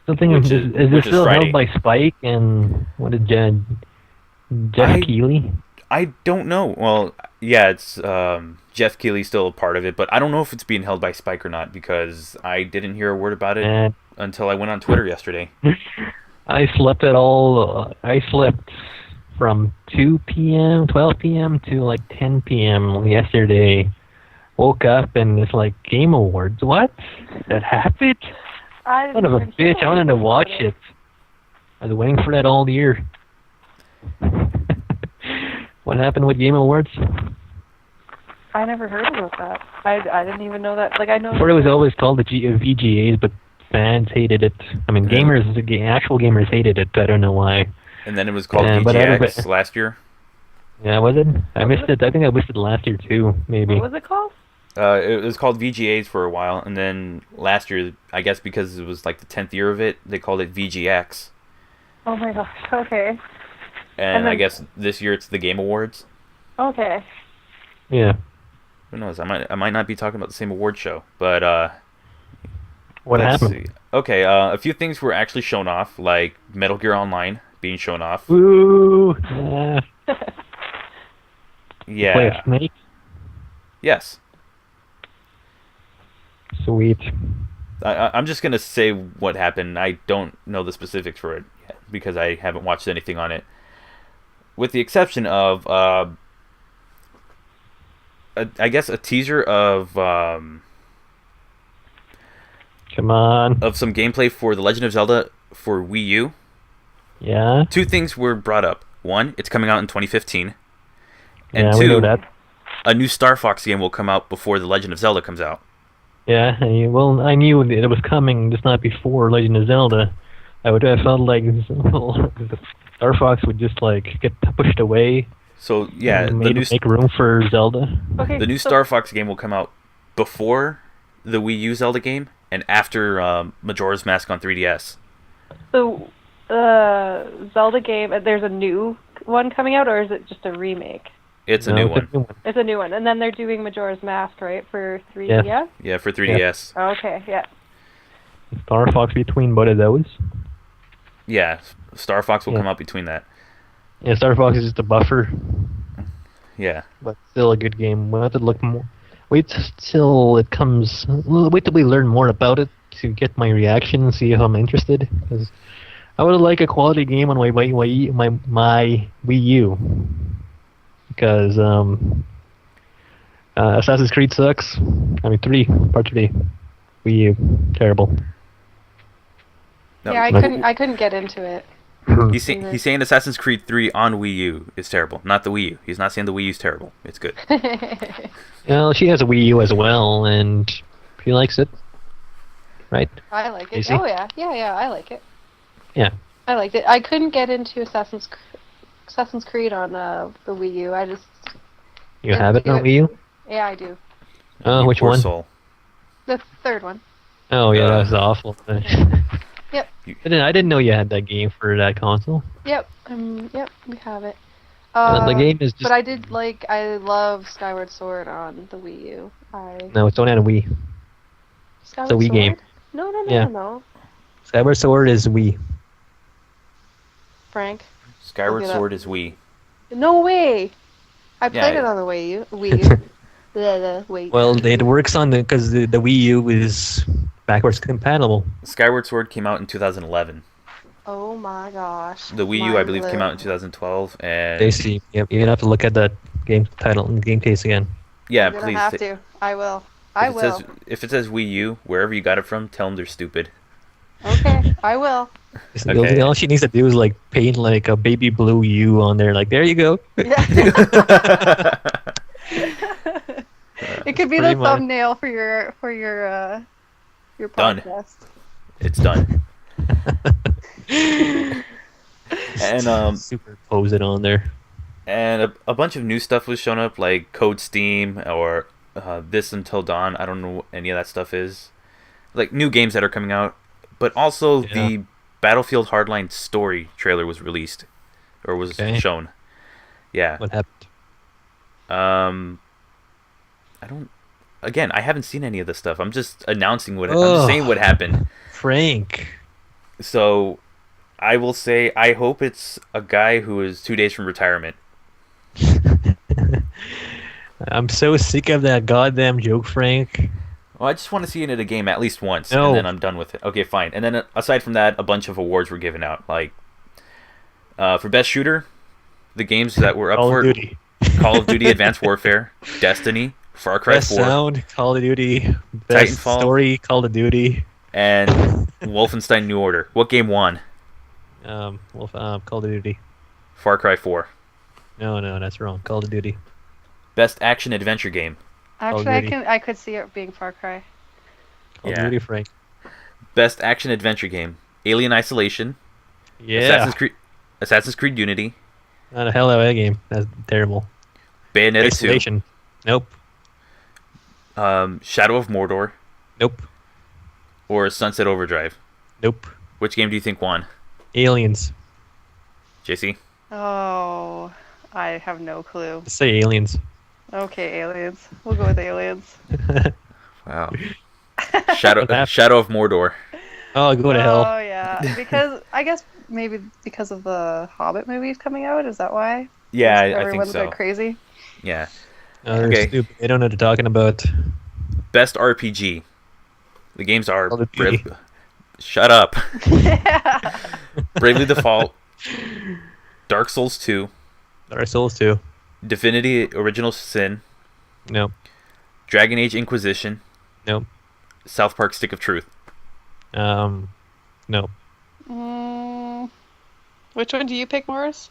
Something Which is is this still Friday. held by Spike and what did Jeff Keighley? I don't know. Well, yeah, it's Jeff Keighley's still a part of it, but I don't know if it's being held by Spike or not because I didn't hear a word about it And until I went on Twitter yesterday. I slept I slept from 2 p.m., 12 p.m. to like 10 p.m. yesterday. Woke up and it's like Game Awards. What? That happened? Son of a bitch! I wanted to watch it. I was waiting for that all year. What happened with Game Awards? I never heard about that. I didn't even know that. Like I know. Before it was always called the VGAs, but fans hated it. I mean, actual gamers hated it. I don't know why. And then it was called But VGX last year. Yeah, was it? I missed it. I think I missed it last year too, maybe. What was it called? It was called VGAs for a while, and then last year, I guess because it was like the 10th year of it, they called it VGX. Oh my gosh. Okay. And then, I guess this year it's the Game Awards. Okay. Yeah. Who knows? I might not be talking about the same award show, but What let's happened? see. Okay, a few things were actually shown off, like Metal Gear Online being shown off. Ooh. Yeah. Play a Yeah. snake. Yes. Sweet. I'm just gonna say what happened. I don't know the specifics for it yet because I haven't watched anything on it. With the exception of, I guess a teaser of Come on. some gameplay for The Legend of Zelda for Wii U. Yeah. Two things were brought up. One, it's coming out in 2015. And Yeah, two, we know that. a new Star Fox game will come out before The Legend of Zelda comes out. Yeah, well, I knew it was coming, just not before Legend of Zelda. I felt like Star Fox would just like get pushed away. So yeah, and make room for Zelda. Okay. the new Star Fox game will come out before the Wii U Zelda game and after Majora's Mask on 3DS. So, Zelda game. There's a new one coming out, or is it just a remake? It's a No, new it's one. It's a new one, and then they're doing Majora's Mask, right, for 3DS? Yes. Yeah, for 3DS. Oh, okay, yeah. Star Fox between both of those. Yeah, Star Fox will Yeah. come out between that. Yeah, Star Fox is just a buffer, Yeah. but still a good game. We'll have to look more. Wait till it comes. Wait till we learn more about it to get my reaction and see if I'm interested. Because I would like a quality game on my Wii U. Because Assassin's Creed sucks. I mean, Part 3. Wii U, terrible. No, Yeah, I couldn't get into it. he's saying Assassin's Creed 3 on Wii U is terrible, not the Wii U. He's not saying the Wii U's terrible. It's good. Well, she has a Wii U as well, and she likes it. Right? I like it. Jacee? Oh yeah, I like it. Yeah. I liked it. I couldn't get into Assassin's Creed on the Wii U. I just You have it on Wii U? yeah, I do. Oh, You which poor one? soul. The third one. Oh, yeah, that was awful. Yep. I didn't know you had that game for that console. Yep. Yep. We have it. The game is just... But I love Skyward Sword on the Wii U. No, it's only on a Wii. Skyward Wii Sword? game. No, Yeah. no. Skyward Sword is Wii. Frank. Skyward Look it up. Sword is Wii. No way. I played Yeah. it on the Wii U. Wii U. Wait. Well, it works on because the Wii U is backwards compatible. Skyward Sword came out in 2011. Oh my gosh. The Wii U, I believe, came out in 2012, and JC, yep, you're gonna have to look at that game title and game case again. yeah, I'm gonna please. have to. I will. I will. If it says Wii U, wherever you got it from, tell them they're stupid. Okay, I will. Okay. All she needs to do is like paint like a baby blue U on there. Like there you go. Yeah. It could be the Pretty much. thumbnail for your Done. podcast. It's done. And Superimpose it on there. and a bunch of new stuff was shown up, like Code Steam or This Until Dawn. I don't know what any of that stuff is. Like new games that are coming out, but also Yeah. the Battlefield Hardline story trailer was released or was shown. Yeah. What happened? I don't. Again, I haven't seen any of this stuff. I'm just announcing what. I'm just saying what happened. Frank. So, I will say I hope it's a guy who is 2 days from retirement. I'm so sick of that goddamn joke, Frank. Well, I just want to see it in a game at least once, No. and then I'm done with it. Okay, fine. And then aside from that, a bunch of awards were given out. Like for best shooter, the games that were up Call for of Duty. Call of Duty: Advanced Warfare, Destiny, Far Cry Best 4, sound, Call of Duty. Best Titanfall. story, Call of Duty. and Wolfenstein: New Order. What game won? Call of Duty. Far Cry 4. No, that's wrong. Call of Duty. Best action adventure game. Actually, Duty. I could see it being Far Cry. Call Yeah. of Duty, Frank. Best action adventure game. Alien Isolation. Yeah. Assassin's Creed Unity. Not a hell of a game. That's terrible. Bayonetta Isolation. Nope. 2. Shadow of Mordor. Nope. Or Sunset Overdrive. Nope. Which game do you think won? Aliens. JC? Oh, I have no clue. Let's say aliens. Okay, aliens. We'll go with aliens. Wow. What happened? Shadow of Mordor. Oh, go to hell. Oh yeah, because I guess maybe because of the Hobbit movies coming out. Is that why? Yeah, I think Everyone's a so. bit crazy. Yeah. Oh, they're Okay. stupid. They don't know what they're talking about. Best RPG. The games are Call of Duty. Shut up. Yeah. Bravely Default. Dark Souls 2. Dark Souls 2. Divinity Original Sin. Nope. Dragon Age Inquisition. Nope. South Park Stick of Truth. Nope. Which one do you pick, Morris?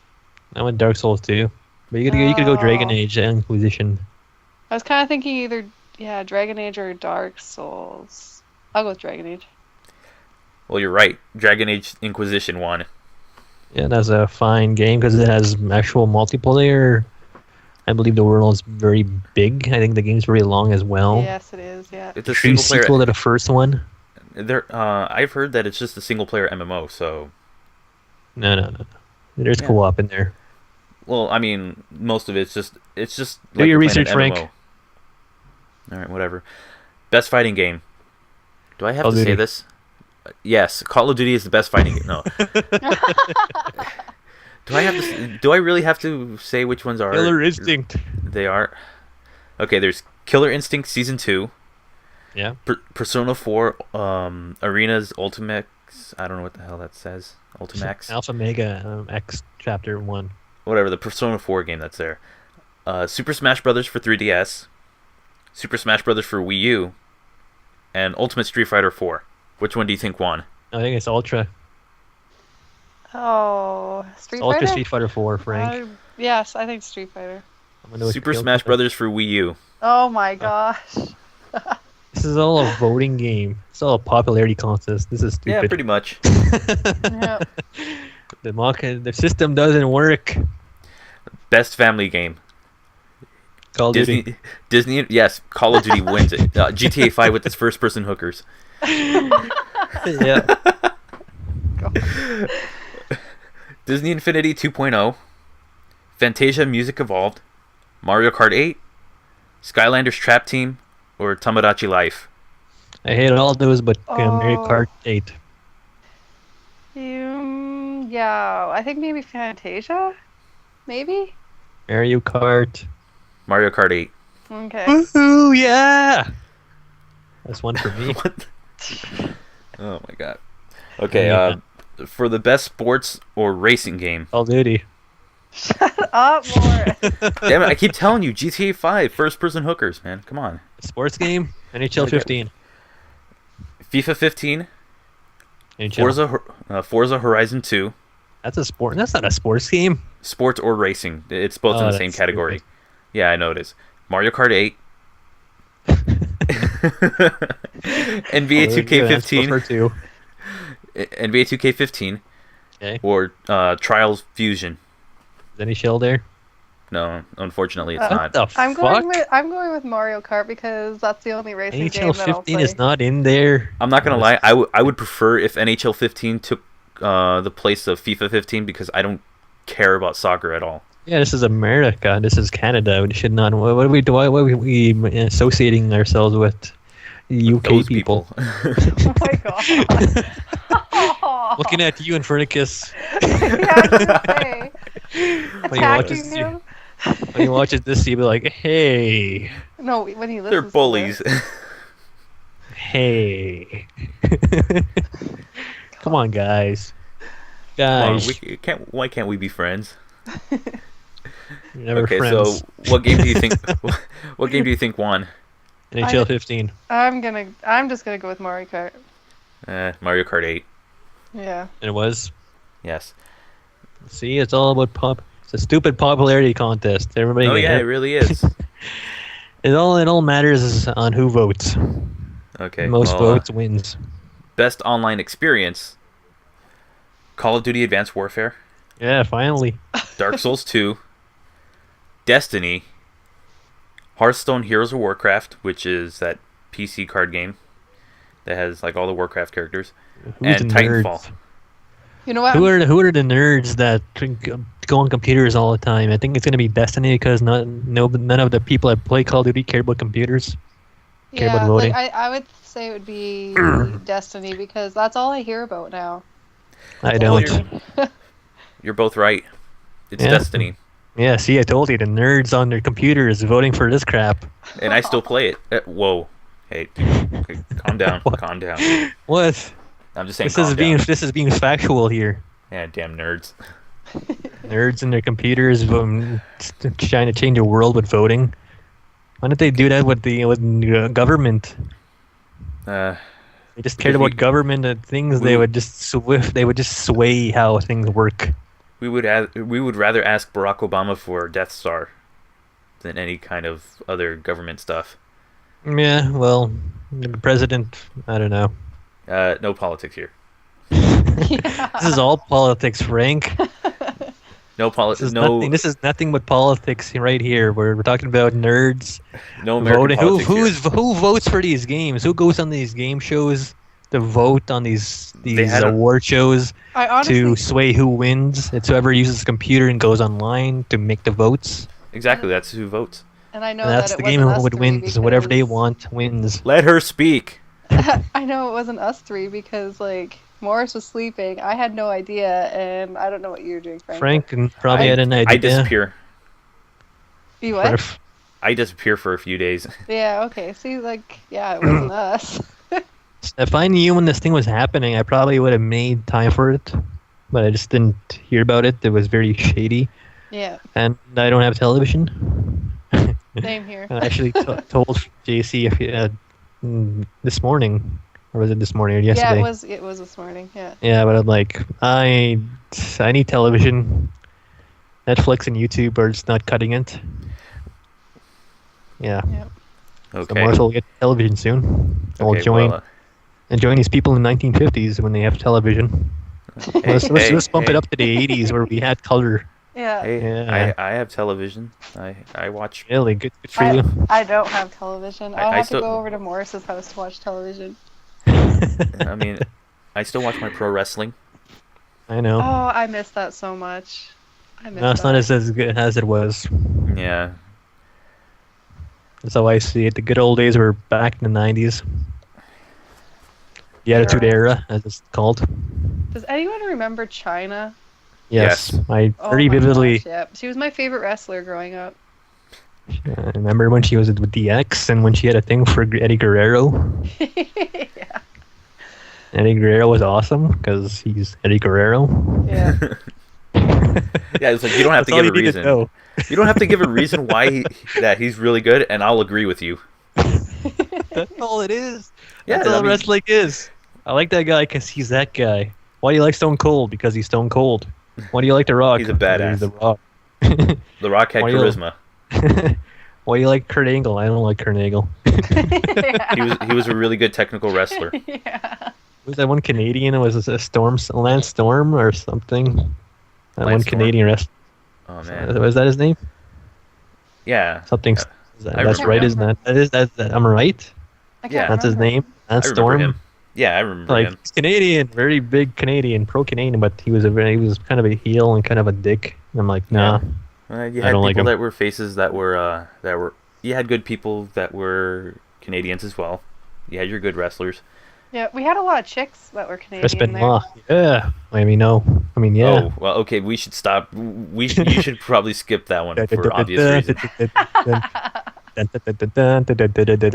I went Dark Souls 2. But you could go Dragon Oh. Age and Inquisition. I was kind of thinking either Dragon Age or Dark Souls. I'll go with Dragon Age. Well, you're right. Dragon Age Inquisition won. Yeah, that's a fine game because it has actual multiplayer. I believe the world is very big. I think the game's very long as well. Yes, it is. Yeah. It's a True single player. sequel to the first one. I've heard that it's just a single player MMO. So, No. There's Yeah. co-op in there. well, I mean, most of it's just Do like your you're playing research, an Frank. MMO. All right, whatever. Best fighting game. Do I have Call to of say Duty. this? Yes, Call of Duty is the best fighting game. No. Do I really have to say which ones are? Killer Instinct. They are. Okay, there's Killer Instinct Season 2. Yeah. Persona 4 Arenas Ultimax. I don't know what the hell that says. Ultimax. Alpha Mega X Chapter 1. Whatever, the Persona 4 game that's there. Super Smash Brothers for 3DS. Super Smash Brothers for Wii U. And Ultimate Street Fighter 4. Which one do you think won? I think it's Ultra. Oh, Street It's Ultra Fighter. Street Fighter 4, Frank. Yes, I think Street Fighter. I'm gonna go with Super Killer Smash Instinct. Brothers for Wii U. Oh my gosh. This is all a voting game. It's all a popularity contest. This is Yeah, stupid. pretty much. Yeah. The system doesn't work. Best family game. Call of Duty. Disney. Yes, Call of Duty wins it. GTA 5 with its first-person hookers. Yeah. Disney Infinity 2.0. Fantasia Music Evolved. Mario Kart 8. Skylanders Trap Team. Or Tomodachi Life. I hate all those, but Mario Oh. Kart 8. Yeah, I think maybe Fantasia? Maybe? Mario Kart. Mario Kart 8. Okay. Woohoo! Yeah. That's one for me. What? Oh my god. Okay, Yeah. for the best sports or racing game. Call of Duty. Shut up, Morris. Damn it! I keep telling you, GTA 5, first-person hookers, man. Come on. Sports game. NHL 15. FIFA 15. NHL. Forza Horizon 2. That's a sport. That's not a sports game. Sports or racing. It's both in the same that's category. stupid. Yeah, I know it is. Mario Kart 8. NBA 2K15. NBA 2K15. Okay. Or Trials Fusion. Is any shell there? No, unfortunately, it's What not. the I'm fuck? going with Mario Kart because that's the only racing game NHL that I'll 15 play. is not in there. I'm not gonna lie. I would prefer if NHL 15 took the place of FIFA 15 because I don't care about soccer at all. Yeah, this is America. This is Canada. We should not. What are we associating ourselves with? UK Those people. Oh my god. Looking at you, Infernicus. Yeah, I was gonna say. When you watch Attacking this, him? when you watch this, you'll be like, "Hey, No, when he listens They're to bullies. this. hey." Come on, guys. Come on, Guys, why can't we be friends? you're never Okay, friends. so what game do you think? What game do you think won? NHL 15. I'm just gonna go with Mario Kart. Mario Kart 8. Yeah. And it was. Yes. See, it's all about pop. It's a stupid popularity contest. Everybody. Oh yeah, it really is. It all matters on who votes. Okay. Most well, votes wins. Best online experience. Call of Duty Advanced Warfare, Yeah, finally. Dark Souls 2, Destiny, Hearthstone Heroes of Warcraft, which is that PC card game that has like all the Warcraft characters, Who's and the Titanfall. Oh, You know what? Who are the nerds that go on computers all the time? I think it's gonna be Destiny because none of the people that play Call of Duty care about computers. care about Yeah, voting. like I would say it would be Destiny because that's all I hear about now. I Well, don't. You're both right. It's Yeah. Destiny, Yeah, see, I told you the nerds on their computers voting for this crap. and I still play it. Whoa, hey, dude, okay, calm down, What? calm down. What? I'm just saying. This is being factual here. Yeah, damn nerds. Nerds in their computers trying to change the world with voting. Why don't they do that with the government? They just cared Because about government and things. They would just sway how things work. we would rather ask Barack Obama for Death Star than any kind of other government stuff. Yeah, well, the president. I don't know. No politics here. This is all politics, Frank. No politics. This is nothing but politics right here. We're talking about nerds No American voting. politics here. Who votes for these games? Who goes on these game shows to vote on these had a- award shows I honestly, to sway who wins? It's whoever uses a computer and goes online to make the votes. Exactly, that's who votes. and I know And that's that the it game wasn't us would three wins. Whatever they because- want wins. Let her speak. I know it wasn't us three because like Morris was sleeping. I had no idea, and I don't know what you were doing, Frank. Frank and probably had an idea. I disappear. You for what? f- I disappear for a few days. Yeah. Okay. See, like, yeah, it wasn't us. If I knew when this thing was happening, I probably would have made time for it, but I just didn't hear about it. It was very shady, Yeah. and I don't have television. Same here. I actually told JC this morning, or was it this morning or yesterday? Yeah, it was this morning. Yeah. Yeah, but I'm like, I need television. Netflix and YouTube are just not cutting it. Yeah. So Okay. Morris will get television soon. I'll Okay, join well, and join these people in the 1950s when they have television. Let's bump it up to the 80s where we had color. Yeah. Hey, Yeah. I have television. I watch. Really good for you. I don't have television. I'll I have still- to go over to Morris's house to watch television. I mean, I still watch my pro wrestling. I know. Oh, I miss that so much. I miss No, it's that. not as good as it was. Yeah. That's how I see it. The good old days were back in the 90s. The Attitude Era, as it's called. Does anyone remember China? Yes, Yes. I Oh very my vividly gosh, yeah. She was my favorite wrestler growing up. remember when she was with DX and when she had a thing for Eddie Guerrero. Yeah. Eddie Guerrero was awesome because he's Eddie Guerrero. Yeah. Yeah, it's like you don't have to give a reason. You don't have to give a reason why that he's really good, and I'll agree with you. That's all it is. Yeah, That's all wrestling is. I like that guy because he's that guy. Why do you like Stone Cold? Because he's Stone Cold. Why do you like The Rock? He's a badass. He's The Rock. The Rock had charisma. Why do you like Kurt Angle? I don't like Kurt Angle. He was a really good technical wrestler. Yeah. Was that one Canadian? Was it Lance Storm or something? That Lance one Storm? Canadian wrestler. Oh man. Was that his name? Yeah. Something. I That's remember right, him. isn't that? I'm right. I can't Yeah. That's his remember. name. I Lance remember Storm. him. Yeah, I remember Like him. he's Canadian, very big Canadian, pro-Canadian, but he was kind of a heel and kind of a dick. I'm like, nah. You I had don't like people him. that were faces that were. You had good people that were Canadians as well. You had your good wrestlers. Yeah, we had a lot of chicks that were Chris Canadian there. Benoit. Yeah. I mean, no. I mean, yeah. Oh well, okay. We should stop. You should probably skip that one for obvious reasons.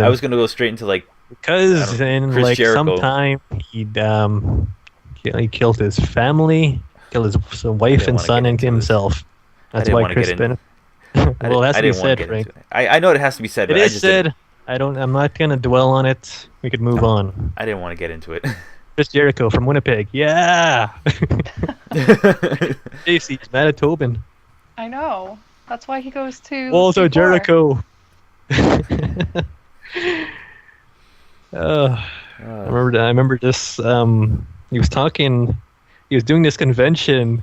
I was gonna go straight into like Because in Chris like Jericho. some time he killed his family, killed his wife didn't and wanna son get and into this. himself. That's didn't why wanna Chris get into- Benoit. Well, it has I to be didn't want to said, get Frank. into it. I know it has to be said, It but I is just said. didn't, I'm not gonna dwell on it. We could move on. I didn't want to get into it. Chris Jericho from Winnipeg. Yeah. JC, he's Manitoban. I know. That's why he goes to. Also Q4. Jericho. I remember this. He was talking. He was doing this convention,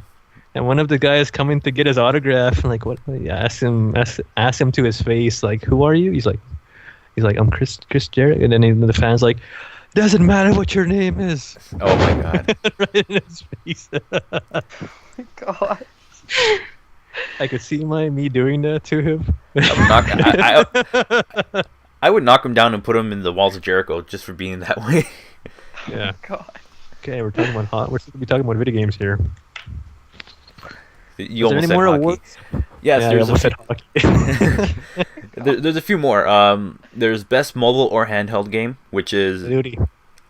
and one of the guys coming to get his autograph, and like, what? Ask him to his face, like, who are you? He's like, I'm Chris Jericho, and then the fans like, doesn't matter what your name is. Oh my god. Right in his face. God. I could see me doing that to him. I would knock him down and put him in the walls of Jericho just for being that way. Yeah. God. Okay, we're talking about we're supposed to be talking about video games here. You Is there almost any said more hockey. awards? Yes, Yeah, I there's almost said hockey. there's a few more. There's best mobile or handheld game, which is Duty.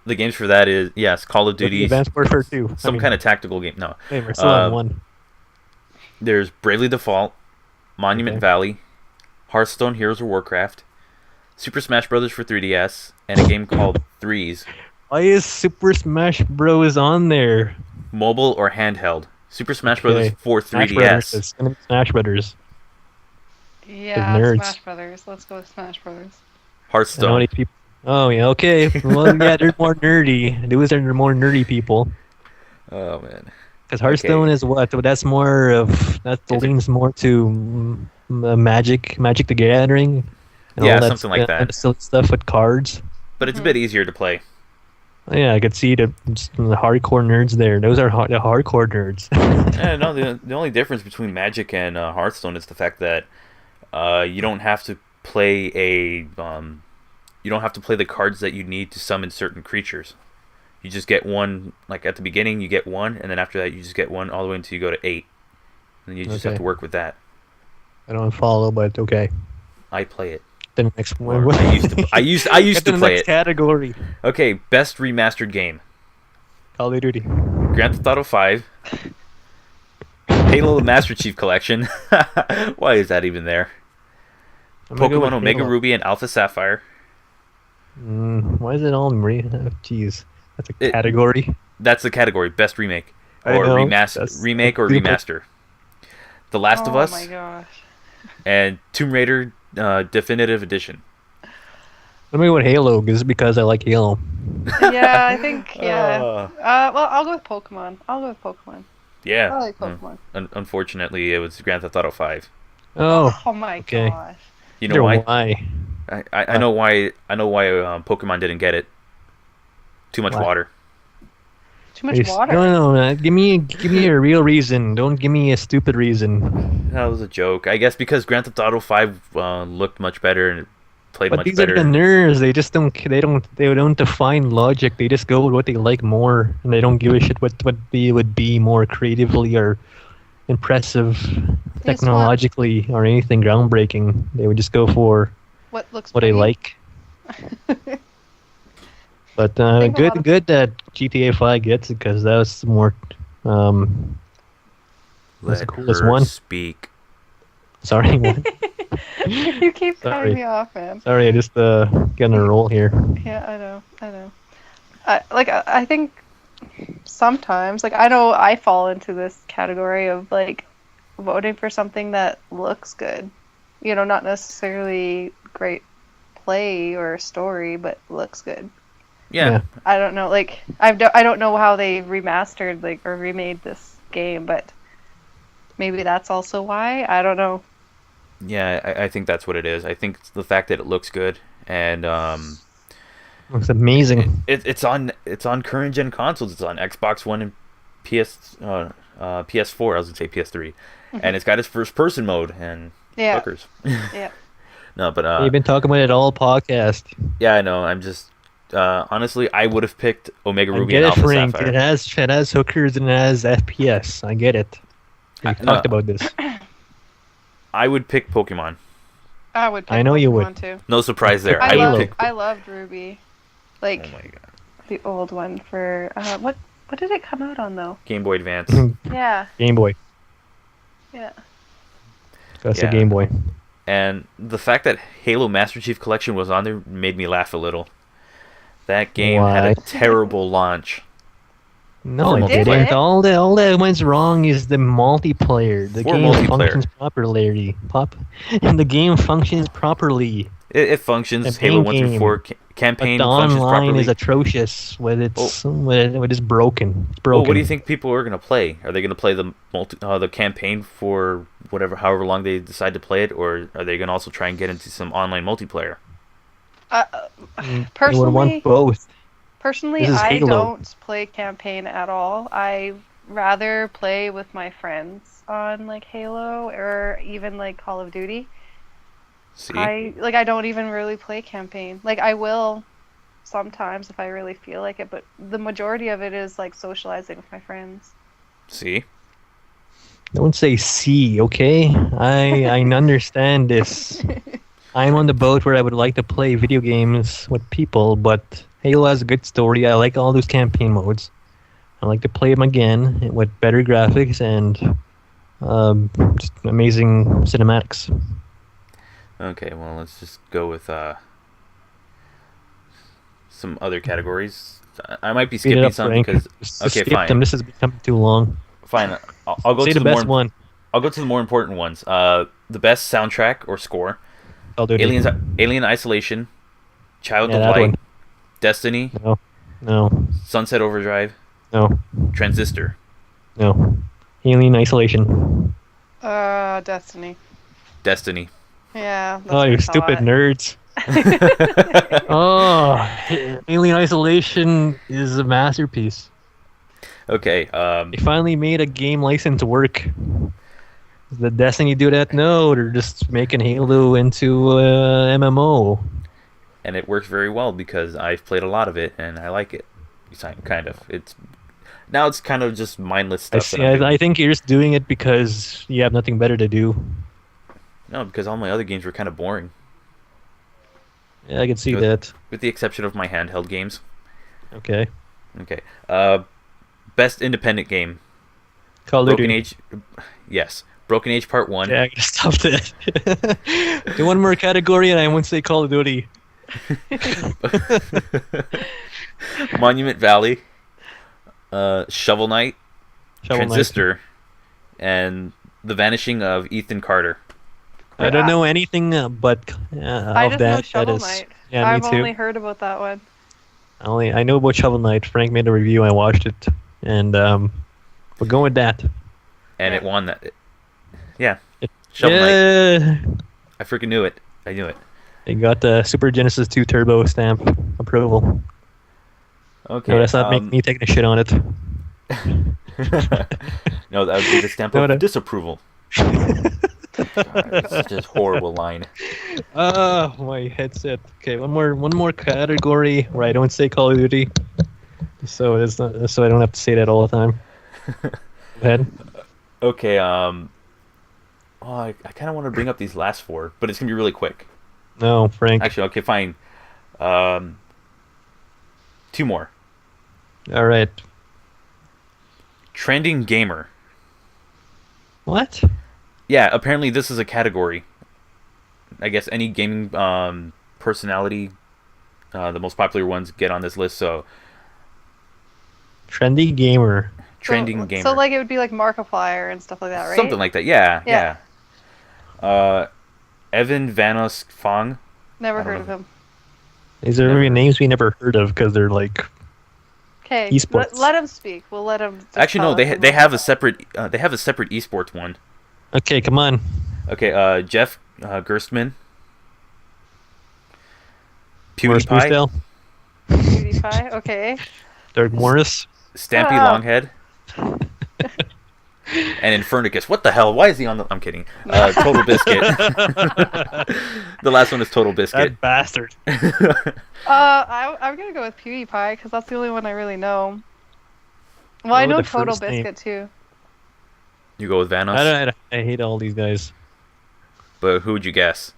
the games for that is Call of Duty, Advanced Warfare 2. some kind of tactical game. No, Hey, we're still on one. there's Bravely Default, Monument Okay. Valley, Hearthstone Heroes of Warcraft, Super Smash Bros. For 3DS, and a game called Threes. Why is Super Smash Bros. On there? Mobile or handheld. Super Smash Okay. Bros. For Smash 3DS. Brothers. It's gonna be Smash Brothers. Yeah, nerds. Smash Brothers. Let's go with Smash Brothers. I know Hearthstone. these people. Oh yeah, okay. Well, yeah, they're more nerdy. Those are more nerdy people. Oh man. Because Hearthstone is what? That's more of that leans more to Magic the Gathering. And Yeah, all something like that. Silly stuff with cards. But it's a bit easier to play. Yeah, I could see the hardcore nerds there. Those are the hardcore nerds. No, the only difference between Magic and Hearthstone is the fact that you don't have to play you don't have to play the cards that you need to summon certain creatures. You just get one, like at the beginning you get one, and then after that you just get one all the way until you go to 8. And you just have Okay. to work with that. I don't follow, but okay. I play it. The next Or one. I used Get to the play next it. category. Okay, best remastered game. Call of Duty. Grand Theft Auto 5. Halo the Master Chief Collection. Why is that even there? I'm gonna go Pokemon with Omega Halo. Ruby and Alpha Sapphire. Why is it all Marie? Oh, jeez, that's a It- category. That's the category, best remake. I Or know, remake or stupid. remaster. The Last of Oh Us my gosh. and Tomb Raider Definitive Edition. Let me go with Halo, because I like Halo. Yeah, I think, yeah. Uh, Well, I'll go with Pokemon. I yeah. like Pokemon. Unfortunately, it was Grand Theft Auto 5. Oh, Oh my okay. gosh. You know why? Why? I know why. I know why Pokemon didn't get it. Too much Why? water. Too much water. No, man. Give me a real reason. Don't give me a stupid reason. That was a joke. I guess because Grand Theft Auto 5 looked much better and played But much these better. are the nerds. They just don't. They don't define logic. They just go with what they like more, and they don't give a shit what they would be more creatively or impressive, want- technologically, or anything groundbreaking. They would just go for What looks what they pretty. like. But think a lot of- good that GTA 5 gets it because that was more. That's the Let coolest her one. speak. Sorry, what? You keep Sorry. cutting me off, man. Sorry, I just getting a roll here. Yeah, I know. I think sometimes, like, I know I fall into this category of, like, voting for something that looks good. You know, not necessarily great play or story, but looks good. Yeah. I don't know, like, I don't know how they remastered, like, or remade this game, but maybe that's also why. I don't know. Yeah, I think that's what it is. I think it's the fact that it looks good, and Looks amazing. it's on current gen consoles. It's on Xbox One and PS4. I was gonna say PS3, and it's got its first person mode and Yeah. hookers. Yeah. No, but You've been talking about it all podcast. yeah, I know. I'm just honestly, I would have picked Omega I Ruby get and it, Alpha Frank. Sapphire. It has hookers and it has FPS. I get it. We've No. talked about this. I would pick Pokemon. I would pick I know you Pokemon would. too. No surprise there. I I would loved, pick. I loved Ruby. Like, Oh my god. the old one for, what did it come out on, though? Game Boy Advance. Yeah. Game Boy. Yeah. That's Yeah. a Game Boy. And the fact that Halo Master Chief Collection was on there made me laugh a little. That game had Why? a terrible launch. No, For it didn't. multiplayer? All that went wrong is the multiplayer. The For game multiplayer. functions properly. And the game functions properly. It functions. Campaign Halo 1 through game. 4 But campaign the functions online properly. is atrocious when it's when it's broken. It's broken. Well, what do you think people are going to play? Are they going to play the campaign for however long they decide to play it, or are they going to also try and get into some online multiplayer? You would Personally, want both. personally, This is I Halo. don't play campaign at all. I rather play with my friends on, like, Halo or even, like, Call of Duty. See, I don't even really play campaign. Like, I will sometimes if I really feel like it, but the majority of it is, like, socializing with my friends. see, Don't say C, okay? I understand this. I'm on the boat where I would like to play video games with people, but Halo has a good story. I like all those campaign modes. I like to play them again with better graphics and just amazing cinematics. Okay, well, let's just go with some other categories. I might be Speed it skipping up, some Frank. because Just okay, skip fine, them. This is becoming too long. fine. I'll go Say to the the best more. one. I'll go to the more important ones. The best soundtrack or score: I'll do it. Alien Isolation, Child Yeah, of that Light, one. Destiny, No. Sunset Overdrive, No. Transistor. No. Alien Isolation. Destiny. Destiny. Yeah. that's Oh, what you I stupid thought. nerds. Oh, Alien Isolation is a masterpiece. Okay. They finally made a game license work. Does the Destiny do that? No, they're just making Halo into MMO. And it works very well because I've played a lot of it and I like it. Kind of. It's kind of just mindless I stuff. see. that I'm doing. I think you're just doing it because you have nothing better to do. No, because all my other games were kind of boring, Yeah, I can see Good. that. with the exception of my handheld games. Okay. Okay. Best independent game. Call of Broken Duty. Age. Yes. Broken Age Part 1. Yeah, I gotta stop that. Do one more category and I won't say Call of Duty. Monument Valley. Shovel Knight. Shovel Knight. Transistor. And The Vanishing of Ethan Carter. I don't know anything but I of just know that. Shovel that is, Knight. Yeah, me I've too. only heard about that one. I know about Shovel Knight. Frank made a review. I watched it, and we're going with that. And it Yeah. won that. Yeah. Shovel Knight. Yeah, I freaking knew it. I knew it. they got the Super Genesis 2 Turbo stamp approval. Okay. No, that's not me taking a shit on it. No, that would be the stamp No, of no. disapproval. God, it's such a horrible line. My headset. Okay, one more category where I don't say Call of Duty, so it's not, so I don't have to say that all the time. Go ahead. Okay, I kind of want to bring up these last four, but it's going to be really quick. No, Frank. Actually, okay, fine. Two more. All right. Trending gamer. What? Yeah, apparently this is a category. I guess any gaming personality, the most popular ones get on this list. So Trendy gamer. trending gamer. So like it would be like Markiplier and stuff like that, right? Something like that. Yeah, Yeah. yeah. Evan Vanos Fong. Never I don't heard of know. him. These are Never. names we never heard of because they're like Okay, Esports. let him speak. We'll let him. just Actually, no. tell us They about have a it. separate esports one. Okay, come on. Okay. Jeff Gerstmann. Morris PewDiePie. Boosdale, PewDiePie. Okay. Dark Morris. Stampy Shut up. Longhead. And Infernicus. What the hell? Why is he on the... I'm kidding. Total Biscuit. The last one is Total Biscuit. That bastard. I'm gonna go with PewDiePie because that's the only one I really know. Well, I What know was the Total first name? Biscuit too. You go with Vanos. I hate all these guys. But who would you guess?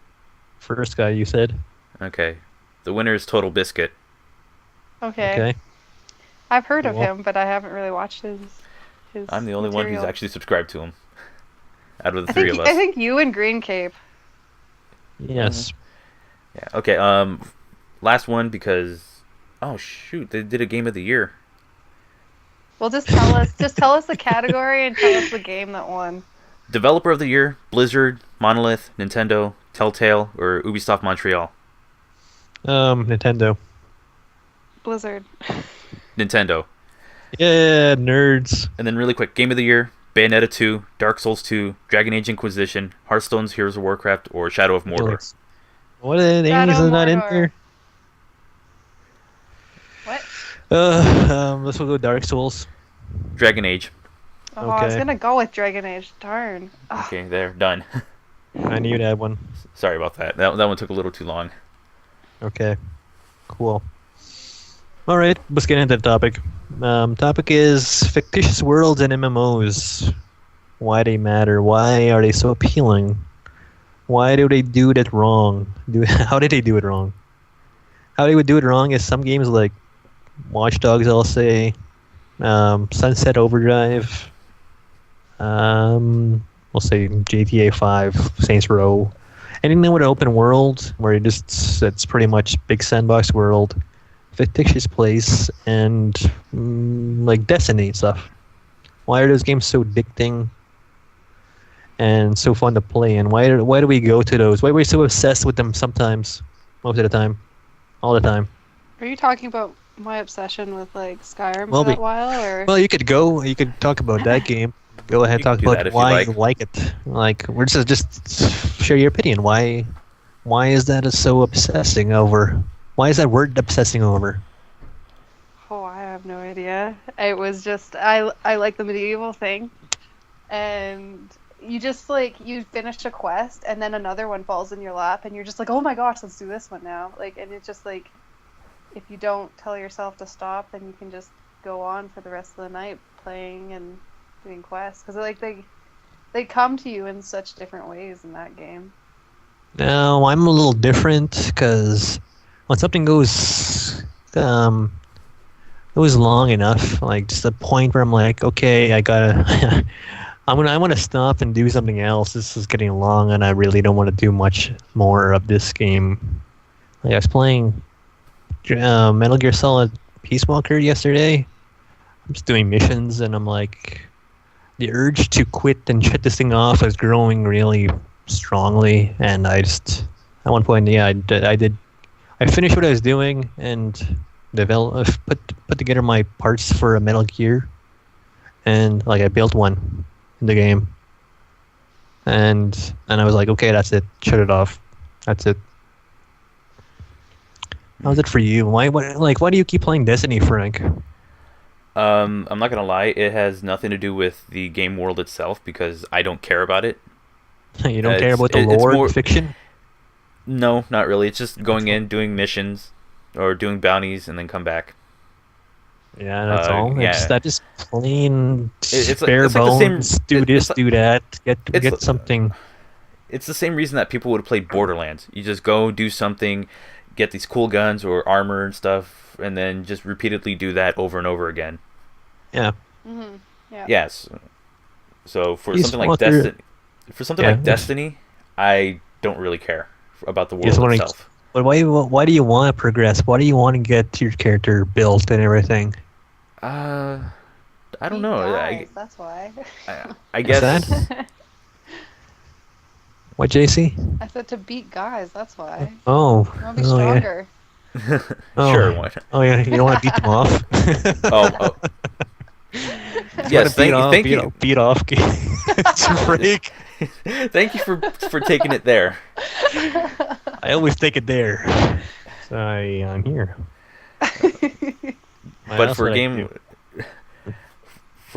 First guy you said. Okay. The winner is Total Biscuit. Okay. Okay. I've heard of Cool. him, but I haven't really watched his. I'm the only one who's material. actually subscribed to him. Out of the I three think of us. I think you and Green Cape. Yes. Yeah. Okay. Last one because... Oh, shoot. They did a Game of the Year. Well, just tell us the category and tell us the game that won. Developer of the Year, Blizzard, Monolith, Nintendo, Telltale, or Ubisoft Montreal? Nintendo. Blizzard. Nintendo. Yeah, nerds. And then really quick, Game of the Year, Bayonetta 2, Dark Souls 2, Dragon Age Inquisition, Hearthstone's Heroes of Warcraft, or Shadow of Mordor. What are the names Shadow are not in Mordor. there? What? Let's go Dark Souls. Dragon Age. Oh, I was Okay. gonna go with Dragon Age. Darn. Ugh. Okay, there, done. I knew that one. Sorry about that. That one took a little too long. Okay. Cool. All right, let's get into the topic. Topic is fictitious worlds and MMOs. Why they matter? Why are they so appealing? Why do they do that wrong? How did they do it wrong? How they would do it wrong is some games like Watch Dogs, I'll say, Sunset Overdrive, we'll say GTA 5, Saints Row, anything with an open world where it's pretty much big sandbox world, fictitious place, and like Destiny and stuff. Why are those games so addicting and so fun to play? And why do we go to those? Why are we so obsessed with them sometimes, most of the time, all the time? Are you talking about my obsession with like Skyrim Well, for that while, or? Well, you could talk about that game. Go ahead, You talk can do that about if you why like. you like it. Like, we're just share your opinion. Why is that so obsessing over? Why is that word obsessing over? Oh, I have no idea. It was just I like the medieval thing, and you just like you finish a quest and then another one falls in your lap and you're just like, oh my gosh, let's do this one now. Like, and it's just like if you don't tell yourself to stop, then you can just go on for the rest of the night playing and doing quests because like they come to you in such different ways in that game. No, I'm a little different because when something goes long enough, like just a point where I'm like, okay, I gotta, I want to stop and do something else. This is getting long, and I really don't want to do much more of this game. Like I was playing Metal Gear Solid Peace Walker yesterday. I'm just doing missions, and I'm like, the urge to quit and shut this thing off is growing really strongly, and at one point, yeah, I finished what I was doing and put together my parts for a Metal Gear, and like I built one in the game, and I was like, okay, that's it, shut it off, that's it. How's it for you? Why do you keep playing Destiny, Frank? I'm not gonna lie, it has nothing to do with the game world itself because I don't care about it. You don't care about the it's lore more- and fiction? No, not really. It's just going in, doing missions, or doing bounties, and then come back. Yeah, that's all. yeah. That's just plain It's like- bare it's like the same- bones. Do this, do that. Get it's- something. It's the same reason that people would play Borderlands. You just go do something, get these cool guns or armor and stuff, and then just repeatedly do that over and over again. Yeah. Mm-hmm. Yeah. Yes. So for You something just like want your- Destiny, I don't really care about the You just world wanna- itself. But why do you want to progress? Why do you want to get your character built and everything? I don't Beat know. guys, that's why. I guess that? What, JC? I said to beat guys, that's why. Oh. I want to be Oh, yeah. stronger. Oh. Sure. Why not? Oh yeah, you don't want to beat them off. Oh. Yes. Thank you. Beat off. It's a break. Thank you for taking it there. I always take it there. So I'm here. But for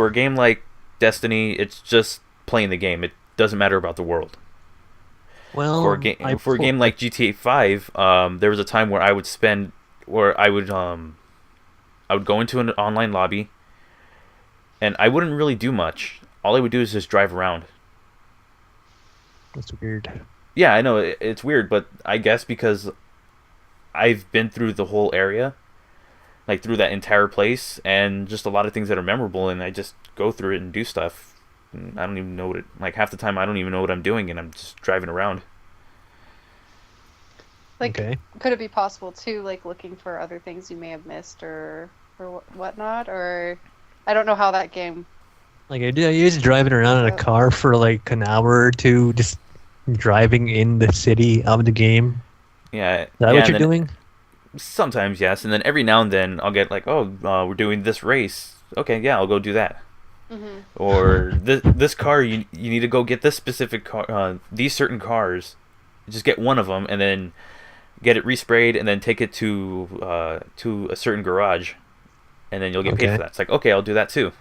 a game like Destiny, it's just playing the game. It doesn't matter about the world. Well, For a game like GTA 5, there was a time where I would go into an online lobby, and I wouldn't really do much. All I would do is just drive around. That's weird. Yeah, I know it's weird, but I guess because I've been through the whole area, like through that entire place, and just a lot of things that are memorable, and I just go through it and do stuff. I don't even know half the time I don't even know what I'm doing, and I'm just driving around. Like, Okay. could it be possible too, like looking for other things you may have missed or whatnot? Or I don't know how that game. Like I just driving around in a car for like an hour or two, just driving in the city of the game. Yeah. Is that what you're doing? Sometimes, yes, and then every now and then I'll get like, we're doing this race. Okay, yeah, I'll go do that. Mm-hmm. Or this car, you need to go get this specific car, these certain cars. Just get one of them and then get it resprayed and then take it to a certain garage, and then you'll get paid for that. It's like, okay, I'll do that too.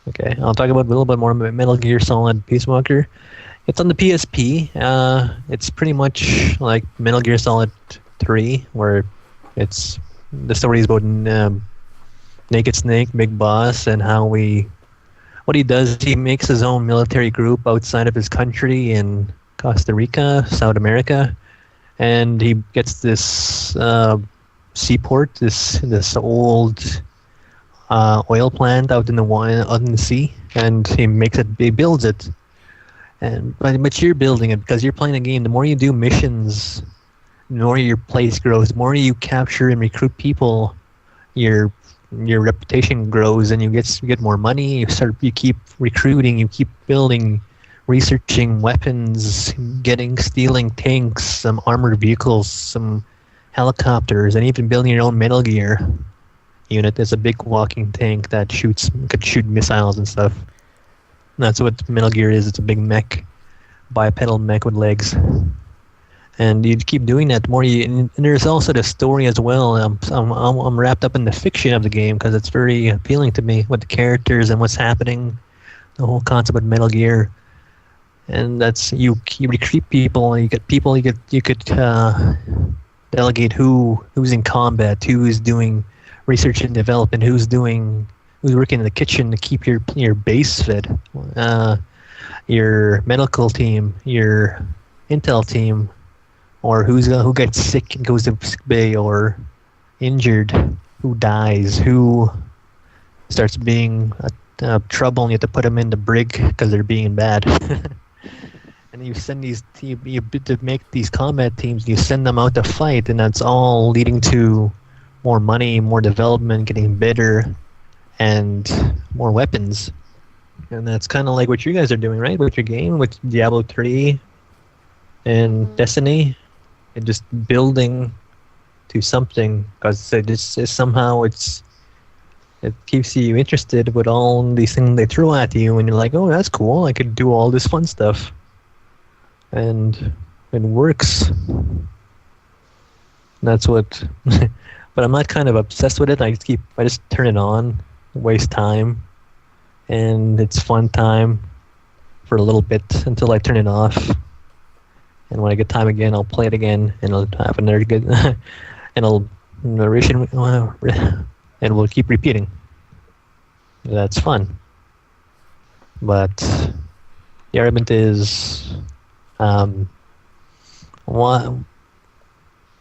Okay, I'll talk about a little bit more about Metal Gear Solid Peace Walker. It's on the PSP. It's pretty much like Metal Gear Solid 3, where it's the story is about Naked Snake, Big Boss, and what he does. He makes his own military group outside of his country in Costa Rica, South America, and he gets this seaport, this old oil plant out in the sea, and he builds it. But you're building it because you're playing a game. The more you do missions, the more your place grows. The more you capture and recruit people, your reputation grows, and you get more money. You keep recruiting, you keep building, researching weapons, stealing tanks, some armored vehicles, some helicopters, and even building your own Metal Gear unit. There's a big walking tank that could shoot missiles and stuff. And that's what Metal Gear is. It's a big mech, bipedal mech with legs. And you keep doing that. And there's also the story as well. I'm wrapped up in the fiction of the game because it's very appealing to me with the characters and what's happening, the whole concept of Metal Gear. And that's you recruit people, and you get people. You could delegate who's in combat, who's doing research and development, who's working in the kitchen to keep your base fed, your medical team, your intel team, or who gets sick and goes to sick bay, or injured, who dies, who starts being trouble, and you have to put them in the brig because they're being bad. And you send to make these combat teams, you send them out to fight, and that's all leading to more money, more development, getting better, and more weapons. And that's kind of like what you guys are doing, right? With your game, with Diablo 3 and Destiny, and just building to something, because it keeps you interested with all these things they throw at you, and you're like, oh, that's cool, I could do all this fun stuff. And it works. That's what but I'm not kind of obsessed with it. I just turn it on, waste time, and it's fun time for a little bit until I turn it off. And when I get time again, I'll play it again, and I'll have another good and I'll narration, and we'll keep repeating. That's fun. But the argument is,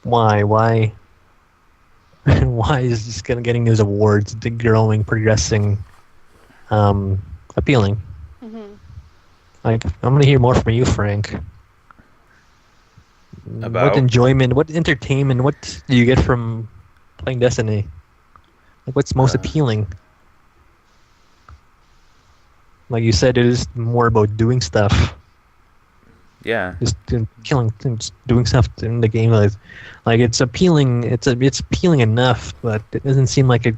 Why? Why? Why is this getting these awards? The growing, progressing, appealing. Mhm. Like, I'm gonna hear more from you, Frank. What About enjoyment, what entertainment, what do you get from playing Destiny? Like, what's most uh, appealing? Like you said, it is more about doing stuff, yeah. just killing, just doing stuff in the game. Like it's appealing. It's appealing enough, but it doesn't seem like it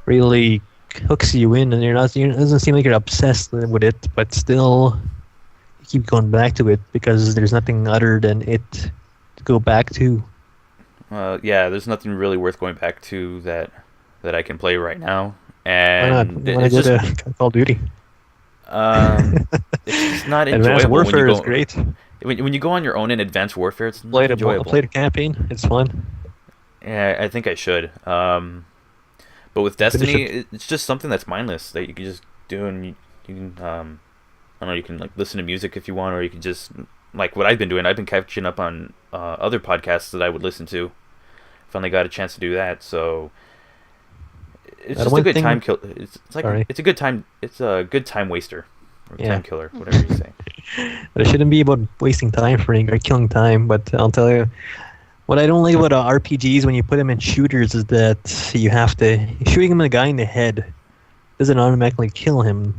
really hooks you in, and you're not. It doesn't seem like you're obsessed with it, but still, you keep going back to it because there's nothing other than it to go back to. Yeah, there's nothing really worth going back to that I can play right now, Why not? and Why not it's go just to Call of Duty? it's just not Advanced enjoyable when you Warfare is go great. when you go on your own in Advanced Warfare. It's not I enjoyable. played a campaign. It's fun. Yeah, I think I should. But with Finish Destiny, it. it's just something that's mindless that you can just do, and you can I don't know, you can like listen to music if you want, or you can just like what I've been doing. I've been catching up on other podcasts that I would listen to. Finally got a chance to do that, so it's That just a one good thing- time kill. It's like Sorry. it's a good time. It's a good time waster or Yeah. time killer, whatever you say. But it shouldn't be about wasting time, Frank, or killing time. But I'll tell you, what I don't like about RPGs when you put them in shooters is that you have to shooting him a guy in the head doesn't automatically kill him.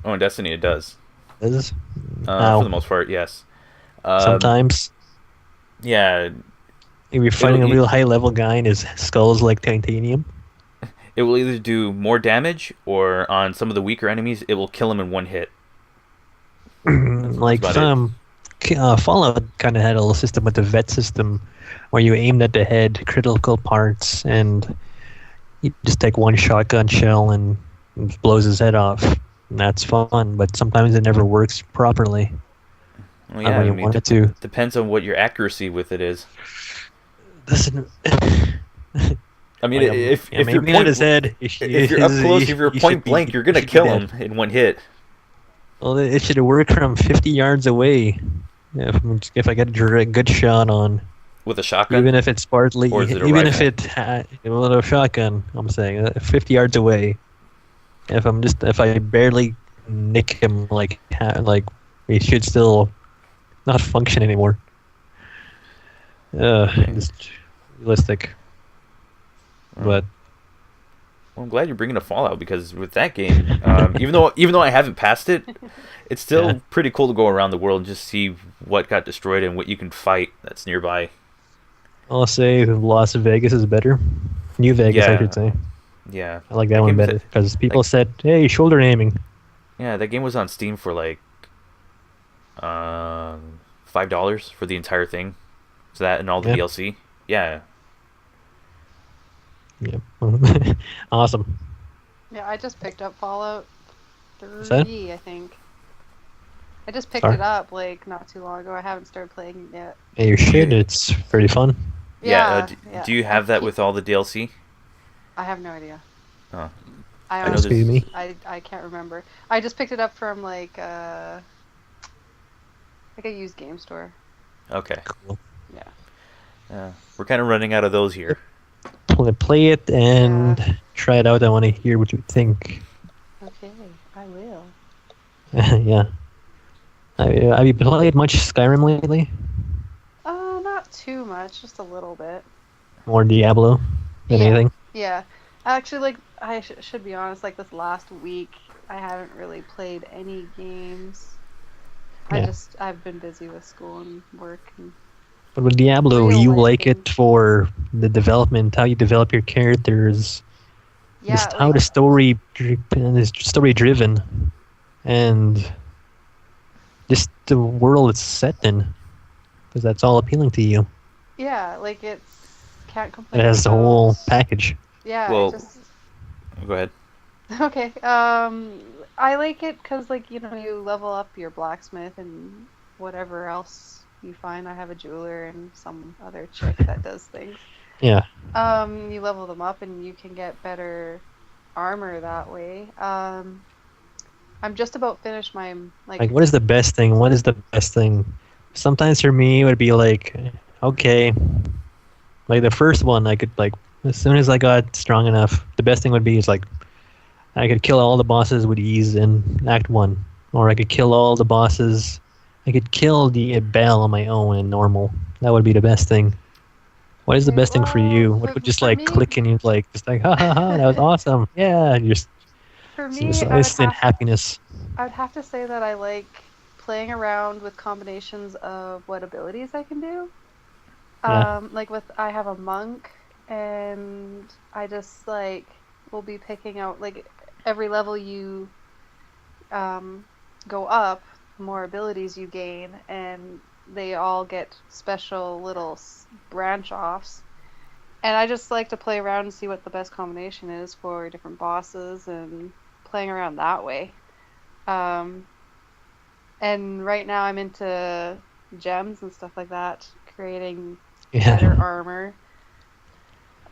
Oh, in Destiny, it does. Does For How? the most part, yes. Sometimes Yeah, if you're fighting a it'll- real high level guy and his skull is like titanium. it will either do more damage, or on some of the weaker enemies, it will kill him in one hit. Like about it. Fallout kind of had a little system with the vet system where you aimed at the head, critical parts, and you just take one shotgun shell and it blows his head off. And that's fun, but sometimes it never works properly. Well, Not yeah, when I you mean, want it to. depends on what your accuracy with it is. Listen, I mean, like, if yeah, if you're maybe not point, his head. if you're up close, if you're point blank, you're gonna kill him in one hit. Well, it should work from 50 yards away. If I get a good shot on, With a shotgun. even if it's partly, Or is it a even if rifle? with a shotgun, I'm saying 50 yards away. If I barely nick him, like he should still not function anymore. Just realistic. But Well, I'm glad you're bringing a Fallout, because with that game, even though I haven't passed it, it's still Yeah. pretty cool to go around the world and just see what got destroyed and what you can fight that's nearby. I'll say Las Vegas is better. New Vegas, I Yeah. should say. Yeah, I like that one game was better a- because people like- said, "Hey, shoulder aiming." Yeah, that game was on Steam for like $5 for the entire thing. So that and all the Yeah. DLC. Yeah. Yep. Awesome. Yeah, I just picked up Fallout What's that? 3, I think. I just picked Sorry? it up like not too long ago. I haven't started playing it yet. Hey, you should. It's pretty fun. Yeah. Yeah, Do you have that with all the DLC? I have no idea. Oh. I I know honestly, Excuse me. I can't remember. I just picked it up from like a used game store. Okay. Cool. Yeah. We're kind of running out of those here. Play it and try it out. I want to hear what you think. Okay, I will. Yeah. Have you played much Skyrim lately? Not too much, just a little bit. More Diablo than Yeah. anything? Yeah, actually, like I should be honest. Like this last week, I haven't really played any games. Yeah. I've been busy with school and work. And, But with Diablo, Real you life like it games. for the development, how you develop your characters, yeah, how the story is story driven, and just the world it's set in, because that's all appealing to you. yeah, like can't It complain. has the whole about- package. Yeah, Well- it just Go ahead. okay. I like it because like you level up your blacksmith and whatever else you find. I have a jeweler and some other chick that does things. Yeah. You level them up and you can get better armor that way. I'm just about finished my Like, what is the best thing? What is the best thing? Sometimes for me, it would be like okay, like the first one, I could like as soon as I got strong enough, the best thing would be is like I could kill all the bosses with ease in Act One, or I could kill all the bosses. I could kill the Bell on my own in normal. That would be the best thing. What is the Okay, best thing for well, you? What would just for like me, click and you like just like ha ha ha, that was awesome. Yeah, and you're for just me, I would instant have happiness. I'd have to say that I like playing around with combinations of what abilities I can do. Yeah. Like with I have a monk, and I just like will be picking out like every level you go up, the more abilities you gain, and they all get special little branch offs. And I just like to play around and see what the best combination is for different bosses and playing around that way. Um, and right now I'm into gems and stuff like that, creating better Yeah. armor.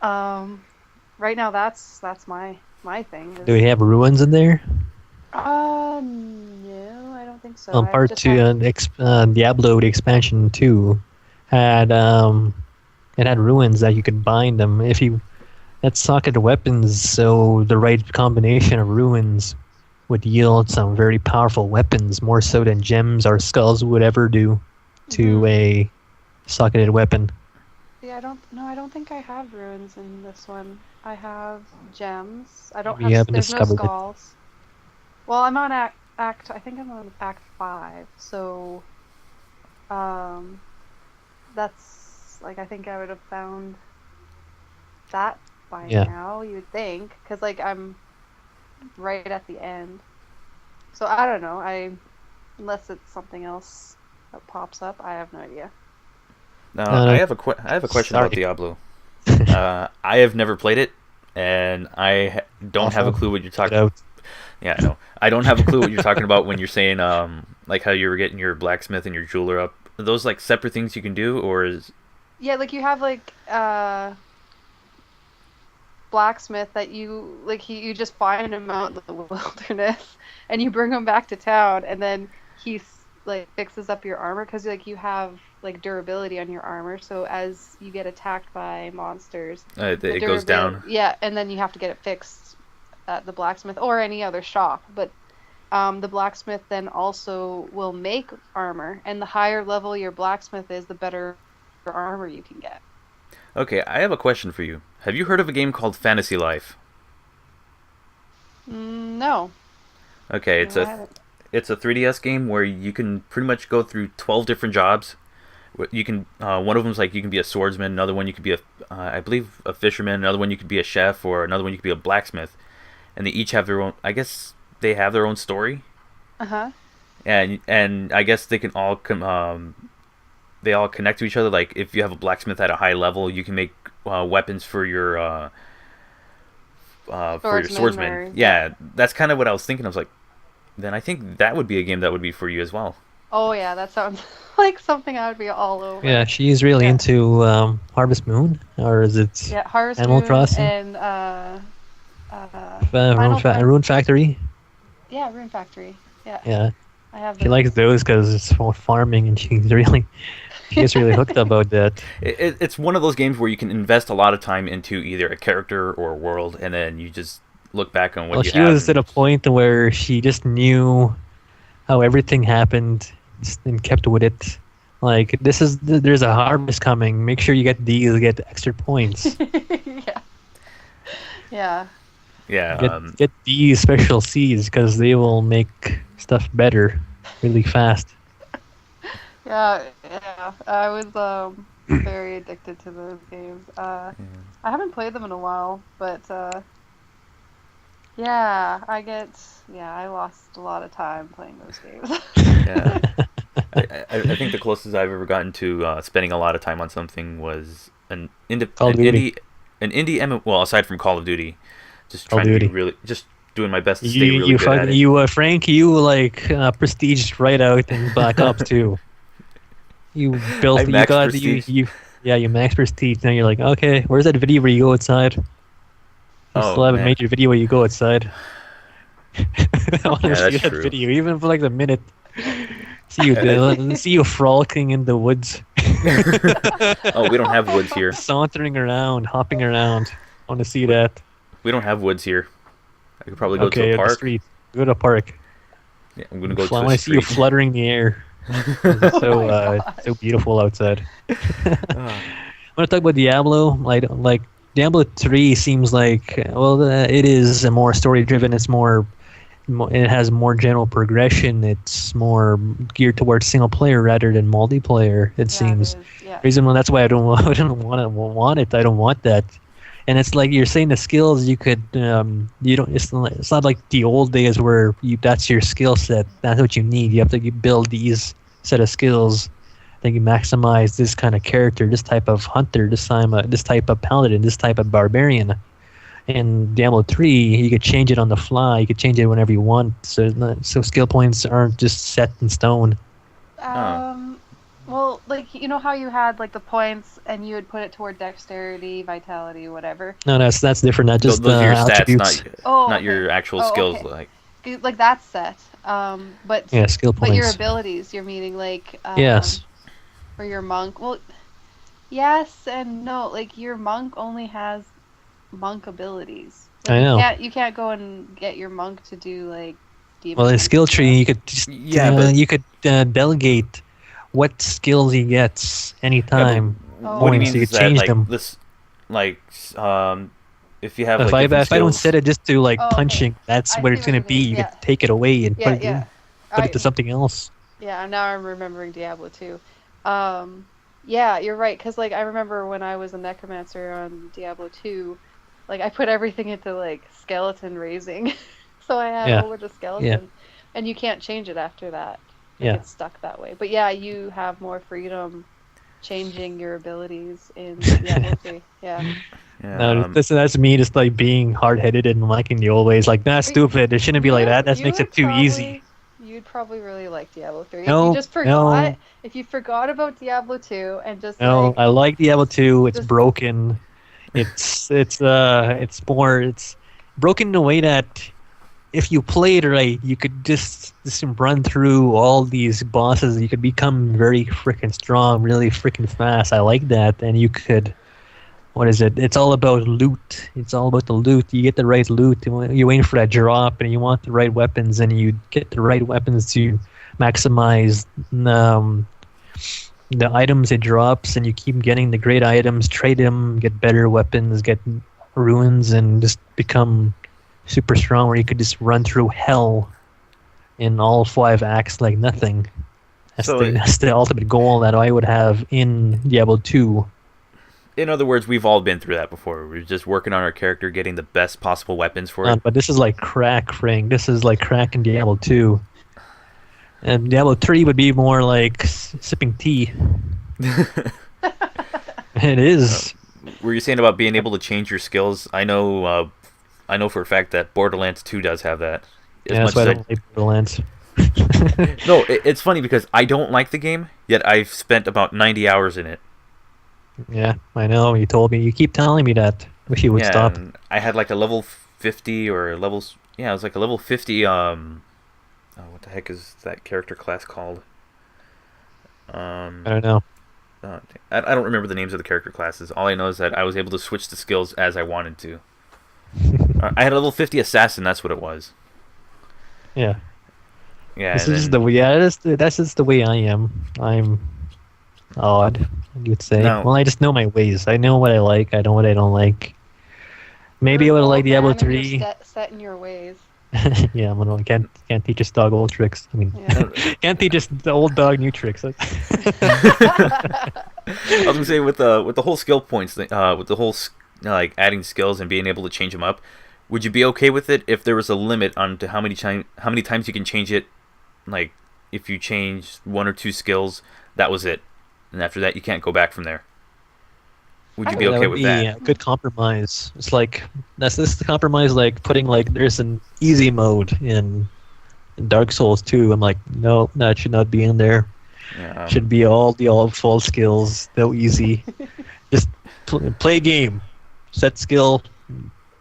Um, right now that's my thing Do we is have ruins in there? no, I don't think so. I Part just two, have Diablo, the expansion two, had it had ruins that you could bind them if you had socketed weapons. So the right combination of ruins would yield some very powerful weapons, more so than gems or skulls would ever do to mhm. a socketed weapon. Yeah, I don't think I have ruins in this one. I have gems. I don't Maybe have you haven't there's no discovered it. skulls. Well, I'm on act I think I'm on act 5. So um that's like I think I would have found that by Yeah. now, you would think, cuz like I'm right at the end. So I don't know. I unless it's something else that pops up, I have no idea. Now, No, I no. have I have a question about Sorry. Diablo. I have never played it, and don't have a Awful. clue what you're Get talking. out. Yeah, I know. I don't have a clue what you're talking about when you're saying like how you were getting your blacksmith and your jeweler up. Are those like separate things you can do, or is Yeah, like you have like blacksmith that you just find him out in the wilderness and you bring him back to town, and then he like fixes up your armor because like you have like durability on your armor, so as you get attacked by monsters, the it goes durability, down? yeah, and then you have to get it fixed at the blacksmith or any other shop. But the blacksmith then also will make armor, and the higher level your blacksmith is, the better armor you can get. Okay, I have a question for you. Have you heard of a game called Fantasy Life? No, Okay, no, I haven't. it's a 3DS game where you can pretty much go through 12 different jobs. You can one of them's like you can be a swordsman, another one you could be I believe a fisherman, another one you could be a chef, or another one you could be a blacksmith, and they each have their own. I guess they have their own story, Uh-huh. and I guess they can all they all connect to each other. Like if you have a blacksmith at a high level, you can make weapons for your Swordsman swordsman. or yeah. Yeah, that's kind of what I was thinking. I was like, then I think that would be a game that would be for you as well. Oh yeah, that sounds like something I would be all over. Yeah, she's really Yeah. into Harvest Moon, or is it Yeah, Harvest Animal Moon Crossing? and Final Rune Factory? Yeah, Rune Factory. Yeah, Yeah, I have she likes those. those because it's for farming, and she gets really hooked about that. It's one of those games where you can invest a lot of time into either a character or a world, and then you just look back on Well, what you she have. was at a point where she just knew how everything happened and kept with it. Like there's a harvest coming. Make sure you get these to get extra points. Yeah, yeah, Yeah, Get these special seeds because they will make stuff better really fast. yeah. I was very addicted to those games. I haven't played them in a while, but yeah, I lost a lot of time playing those games. yeah. I think the closest I've ever gotten to spending a lot of time on something was Call of Duty. an indie well, aside from Call of Duty, just Call of trying to be Duty. really just doing my best to You stay really you good at fucking it. you Frank, you like prestige right out in Black Ops 2. You I you max got prestige. you max prestige. Now you're like, okay, where's that video where you go outside? You Oh still haven't man, made your video where you go outside. I want to yeah, see that's that true. video, even for like a minute. See you frolicking in the woods. Oh, we don't have woods here. Sauntering around, hopping around. I want to see that. We don't have woods here. I could probably go to Okay, a at the park. street. Go to a park. Yeah, I'm gonna go to I a want to see you street. fluttering in the air. It's Oh my so beautiful outside. Ah. I want to talk about Diablo. Like Diablo 3 seems like it is a more story driven. It's it has more general progression. It's more geared towards single player rather than multiplayer. It seems. It is. Yeah. Reason that's why I don't want it. I don't want that. And it's like you're saying the skills you could you don't. It's not like the old days where that's your skill set. That's what you need. You have to build these set of skills. Then you maximize this kind of character, this type of hunter, this type of paladin, this type of barbarian. In Diablo 3, you could change it on the fly. You could change it whenever you want. So skill points aren't just set in stone. Well, like, you know how you had like the points and you would put it toward dexterity, vitality, whatever. No, that's different. Not just Those are your attributes. stats, Oh, not okay. your actual Oh, skills. okay. Like that's set. But Yeah, skill but your points. abilities, you're meaning like Yes. for your monk. Well, yes and no. Like your monk only has monk abilities. Like, I know. You can't go and get your monk to do like. Well, in skill tree, you could just Yeah, you could delegate what skills he gets anytime. Oh. What do you points, mean you is could that change like them. this, like if you have If like I don't skills, set it just to like Oh, okay. punching, that's I what see it's what gonna you be. mean, You yeah. could take it away and Yeah, put yeah. it to something else. Yeah, now I'm remembering Diablo 2. Yeah, you're right, because like I remember when I was a necromancer on Diablo 2, like I put everything into like skeleton raising, so I had Yeah. a whole bunch of skeletons, and you can't change it after that. Like, Yeah. it's stuck that way. But yeah, you have more freedom changing your abilities in Diablo 3. Yeah. yeah, No, that's me just like being hard headed and liking the old ways. Like that's stupid. It shouldn't be like that. That You makes would it too easy. You'd probably really like Diablo 3. If No, you just forgot, no. if you forgot about Diablo 2 and just No, like I like Diablo 2. It's Just- broken. It's broken in a way that if you played right, you could just run through all these bosses. You could become very freaking strong, really freaking fast. I like that. And you could, what is it? It's all about loot. It's all about the loot. You get the right loot. You're waiting for that drop, and you want the right weapons, and you get the right weapons to maximize the items it drops, and you keep getting the great items, trade them, get better weapons, get ruins, and just become super strong where you could just run through hell in all 5 acts like nothing. That's the ultimate goal that I would have in Diablo 2. in other words, we've all been through that before. We're just working on our character, getting the best possible weapons for it. But this is like crack, Frank. This is like crack in Diablo 2. And Diablo 3 would be more like sipping tea. It is. Were you saying about being able to change your skills? I know for a fact that Borderlands 2 does have that. Yeah, that's why I don't like Borderlands. No, it's funny because I don't like the game, yet I've spent about 90 hours in it. Yeah, I know. You told me. You keep telling me that. Wish you would stop. And I had like a level 50 or levels. Yeah, it was like a level 50. What the heck is that character class called? I don't know. I don't remember the names of the character classes. All I know is that I was able to switch the skills as I wanted to. I had a level 50 assassin. That's what it was. Yeah. Yeah. This is that's just the way I am. I'm odd, you would say. No. Well, I just know my ways. I know what I like. I know what I don't like. Maybe I would like Diablo 3. Set in your ways. Yeah, I can't teach us dog old tricks. I mean, Yeah. can't teach us the old dog new tricks. I was gonna say with the whole skill points thing, with the whole like adding skills and being able to change them up. Would you be okay with it if there was a limit on to how many times you can change it? Like if you change 1 or 2 skills, that was it, and after that you can't go back from there. Would you be okay with that? A good compromise. It's like this is the compromise. Like putting like there's an easy mode in Dark Souls 2. I'm like, no, that should not be in there. Yeah, Should be all full skills. No easy. Just play game. Set skill.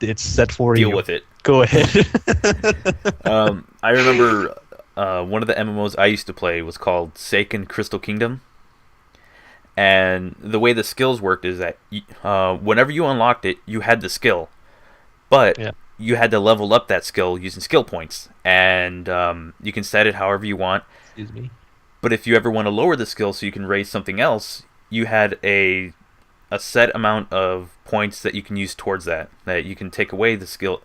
It's set for you. deal with it. Go ahead. I remember one of the MMOs I used to play was called Seiken Crystal Kingdom, And the way the skills worked is that whenever you unlocked it, you had the skill, but you had to level up that skill using skill points, and you can set it however you want. Excuse me. But if you ever want to lower the skill so you can raise something else, you had a set amount of points that you can use towards that you can take away the skill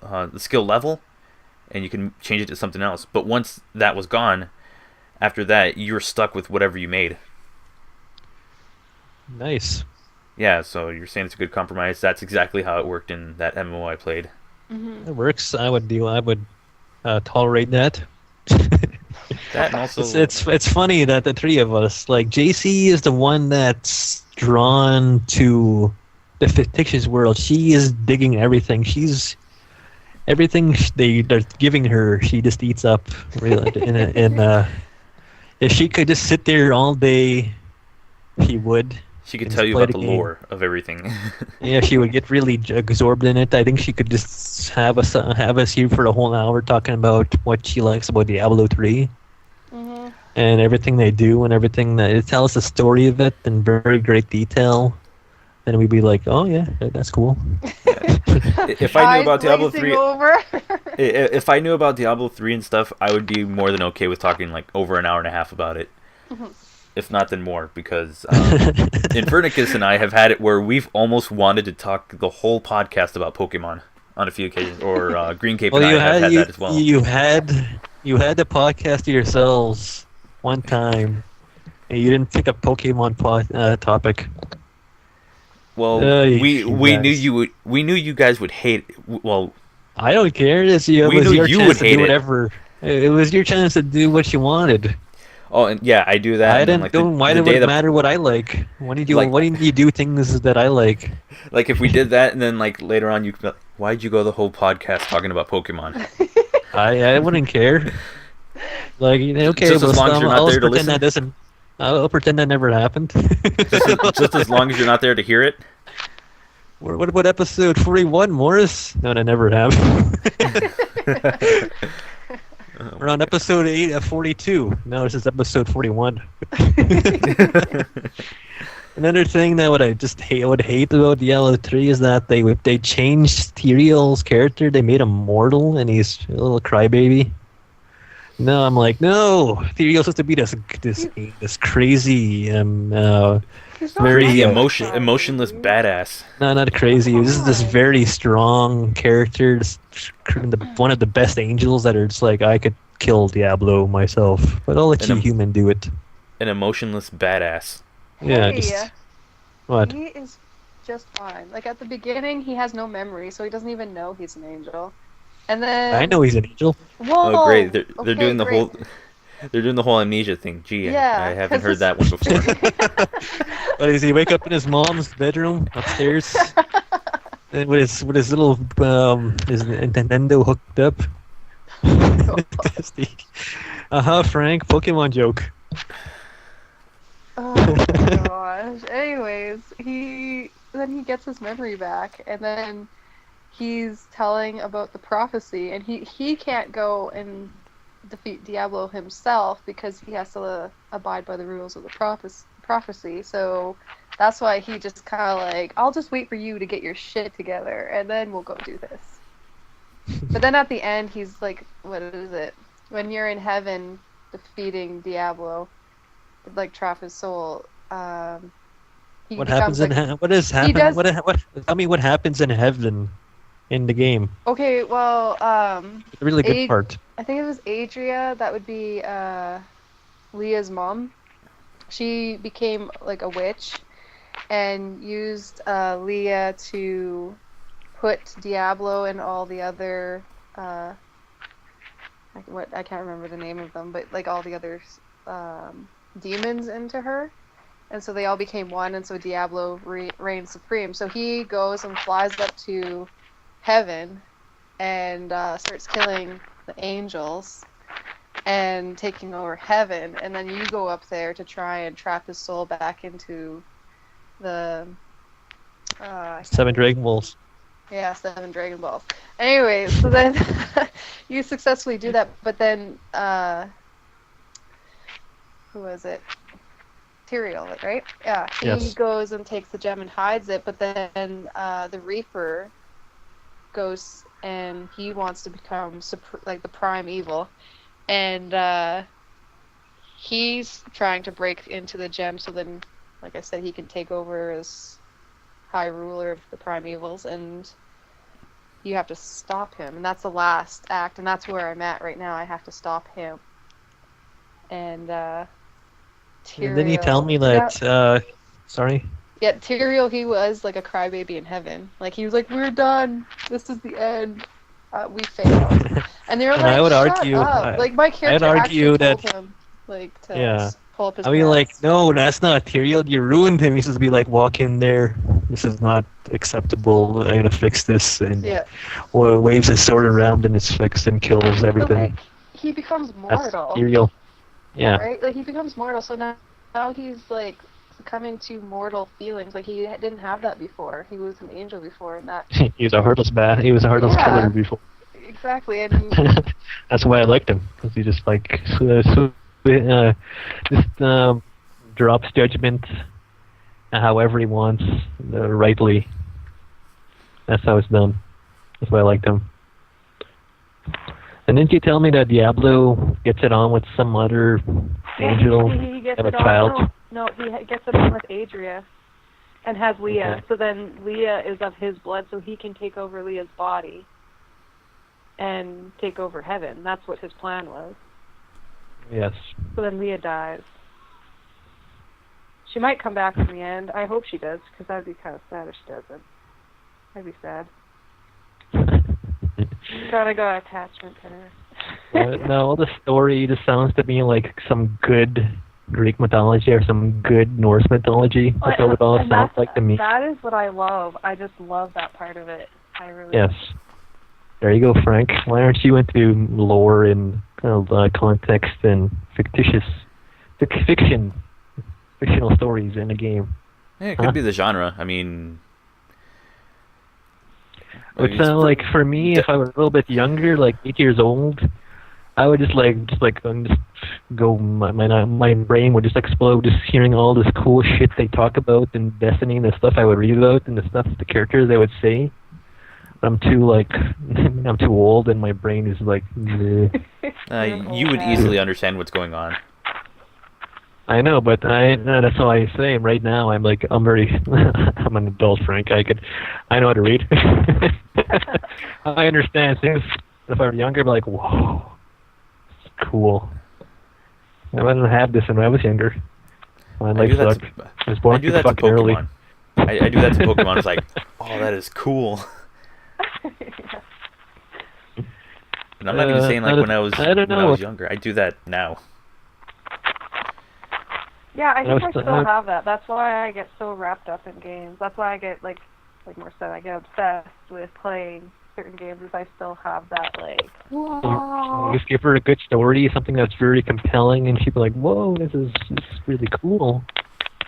level, and you can change it to something else. But once that was gone, after that, you were stuck with whatever you made. Nice. Yeah, so you're saying it's a good compromise. That's exactly how it worked in that MMO I played. It works. I would tolerate that. That and also It's funny that the three of us, like JC is the one that's drawn to the fictitious world. She is digging everything. Everything they're giving her, she just eats up. Really, if she could just sit there all day, she would. She could tell you about the lore of everything. Yeah, she would get really absorbed in it. I think she could just have us here for the whole hour talking about what she likes about Diablo 3. And everything they do and everything that it tells the story of it in very great detail. And we'd be like, oh yeah, that's cool. If I knew about Diablo 3, if I knew about Diablo 3 and stuff, I would be more than okay with talking like over an hour and a half about it. If not, then more, because Infernicus and I have had it where we've almost wanted to talk the whole podcast about Pokemon on a few occasions, or Green Cape and I have had that as well. You had the podcast to yourselves one time, and you didn't pick up Pokemon topic. Well, we knew you guys would hate it. Well, I don't care. It was your chance to do whatever. It was your chance to do what you wanted. Oh, and yeah, I do that. Why did it matter what I like? Why did you do things that I like? Like if we did that, and then like later on, you could be like, why'd you go the whole podcast talking about Pokemon? I wouldn't care. Like, okay, just as long as you're not there to listen. I'll pretend that never happened. just as long as you're not there to hear it. What about episode 41, Morris? No, that never happened. We're on episode 42. No, this is episode 41. Another thing that I would hate about Diablo 3 is that they changed Tyrael's character. They made him mortal, and he's a little crybaby. No, I'm like, no. Tyrael's supposed to be this crazy, very emotionless badass. No, not crazy. This is this very strong character. One of the best angels that are just like, I could kill Diablo myself, but I'll let you human do it. An emotionless badass. Yeah. Hey, What? He is just fine. Like at the beginning, he has no memory, so he doesn't even know he's an angel. And then I know he's an angel. Whoa, oh, great! They're doing the whole. They're doing the whole amnesia thing. Gee, yeah, I haven't heard that one before. But does he wake up in his mom's bedroom upstairs and with his little his Nintendo hooked up? Frank, Pokemon joke. Oh my gosh. Anyways, he gets his memory back, and then he's telling about the prophecy, and he can't go and defeat Diablo himself because he has to abide by the rules of the prophecy. So that's why he just kind of like, I'll just wait for you to get your shit together, and then we'll go do this. But then at the end, he's like, what is it? When you're in heaven defeating Diablo, like Traff's soul. What happens what has happened? Tell me what happens in heaven in the game. Okay, well, the really good part. I think it was Adria. That would be Leah's mom. She became like a witch and used Leah to put Diablo and all the other I can't remember the name of them, but like all the other demons into her, and so they all became one, and so Diablo reigned supreme. So he goes and flies up to heaven and starts killing the angels and taking over heaven, and then you go up there to try and trap his soul back into the 7 Dragon Balls. Yeah, 7 Dragon Balls. Anyways, so then you successfully do that, but then who was it? Tyrael, right? Yeah. He Yes. goes and takes the gem and hides it, but then the Reaper goes and he wants to become like the prime evil, and he's trying to break into the gem so then, like I said, he can take over as High Ruler of the prime evils, and you have to stop him, and that's the last act, and that's where I'm at right now. I have to stop him. And Tyrael. And then you tell me that. Sorry. Yeah, Tyrael, he was like a crybaby in heaven. Like he was like, "We're done. This is the end. We failed." And they were And like, I would "Shut argue. up!" Like my I'd character argue actually told that. him like to Yeah. pull up his I mean, like, pants. no, that's not Tyrael. You ruined him. He's supposed to be like, walk in there. This is not acceptable. I'm gonna fix this. And Yeah. waves his sword around and it's fixed and kills But, everything. like, he becomes That's mortal. Tyrael. Yeah. Right? Like he becomes mortal, so now he's like coming to mortal feelings. Like he didn't have that before. He was an angel before, and that He was a heartless He was a heartless Yeah. killer before. exactly. And That's why I liked him, because he just like drops judgment however he wants, rightly. That's how it's done. That's why I liked him. And didn't you tell me that Diablo gets it on with some other angel? he gets have a it child? on. No, he gets it on with Adria, and has Leah. Okay. So then Leah is of his blood, so he can take over Leah's body and take over heaven. That's what his plan was. Yes. So then Leah dies. She might come back in the end. I hope she does, because that'd be kind of sad if she doesn't. That'd be sad. Gotta go attachment to her. No, the story just sounds to me like some good Greek mythology or some good Norse mythology. That's what it all And sounds like to me. That is what I love. I just love that part of it. I really Yes. There you go, Frank. Why aren't you into lore and context and fictional stories in a game? Yeah, it could be the genre. I mean, Which like for me, if I were a little bit younger, like 8 years old, I would just go. My brain would just explode just hearing all this cool shit they talk about in Destiny and the stuff I would read about and the stuff the characters they would say. But I'm too old and my brain is like. you would easily understand what's going on. I know, but that's all I say. Right now, I'm I'm an adult, Frank. I know how to read. I understand things. If I were younger, I'd be like, whoa, it's cool. I didn't have this when I was younger. My life sucked. I was born too fucking early. I do that to Pokemon. It's like, oh, that is cool. And I'm not even saying like when I was younger. I do that now. Yeah, I think I still have that. That's why I get so wrapped up in games. That's why I get like Morris said, I get obsessed with playing certain games. Is I still have that like. Whoa. Just give her a good story, something that's very compelling, and she'd be like, "Whoa, this is really cool."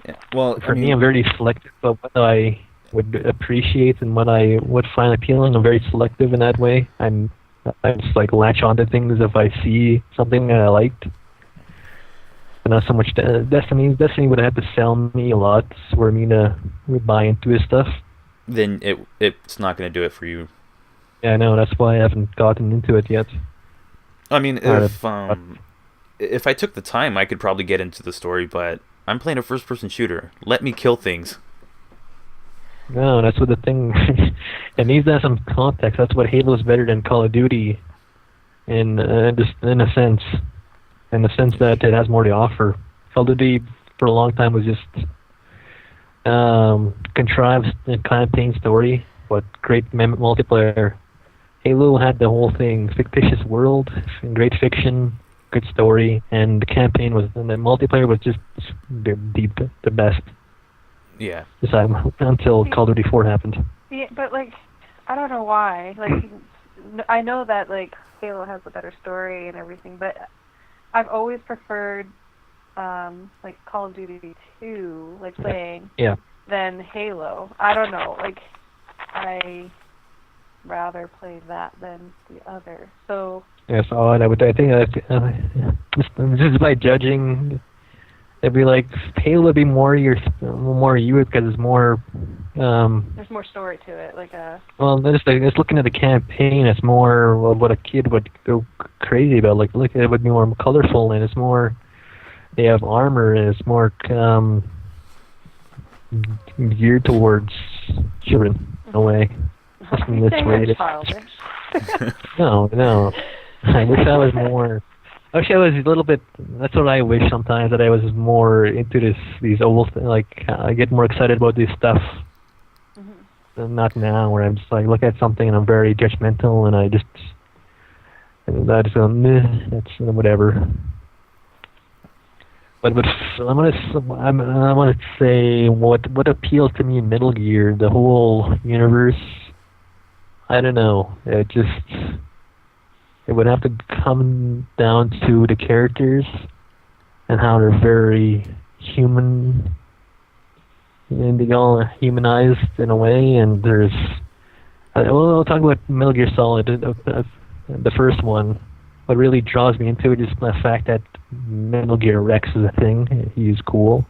Yeah. Well, for me, I'm very selective about what I would appreciate and what I would find appealing. I'm very selective in that way. I just like latch onto things if I see something that I liked. And not so much Destiny. Destiny would have to sell me a lot for me to buy into his stuff. Then it's not going to do it for you. Yeah, I know. That's why I haven't gotten into it yet. I mean, if I took the time, I could probably get into the story, but I'm playing a first-person shooter. Let me kill things. No, that's what the thing. It needs to have some context. That's what Halo's better than Call of Duty, just in a sense. In the sense that it has more to offer. Call of Duty for a long time was just contrived campaign story, but great multiplayer. Halo had the whole thing, fictitious world, great fiction, good story, and the campaign and the multiplayer was just the best. Yeah. Until Call of Duty 4 happened. Yeah, but like, I don't know why. Like, I know that like Halo has a better story and everything, but I've always preferred like Call of Duty 2, like playing, than Halo. I don't know, like I rather play that than the other. So yes, I think just by judging It'd be like Halo would be more you because it's more. There's more story to it, like a. Well, just looking at the campaign, it's more what a kid would go crazy about. Like, look, it would be more colorful, and it's more. They have armor, and it's more geared towards children in a way. You're This saying way. I'm childish. No. I wish I was more. I wish I was a little bit. That's what I wish sometimes, that I was more into these old, like I get more excited about this stuff. And not now, where I'm just like look at something and I'm very judgmental, and I just go, meh, that's whatever. But I'm gonna say what appeals to me in Metal Gear, the whole universe. I don't know. It would have to come down to the characters and how they're very human, and they all humanized in a way. And there's, we'll talk about Metal Gear Solid, the first one. What really draws me into it is the fact that Metal Gear Rex is a thing. He's cool.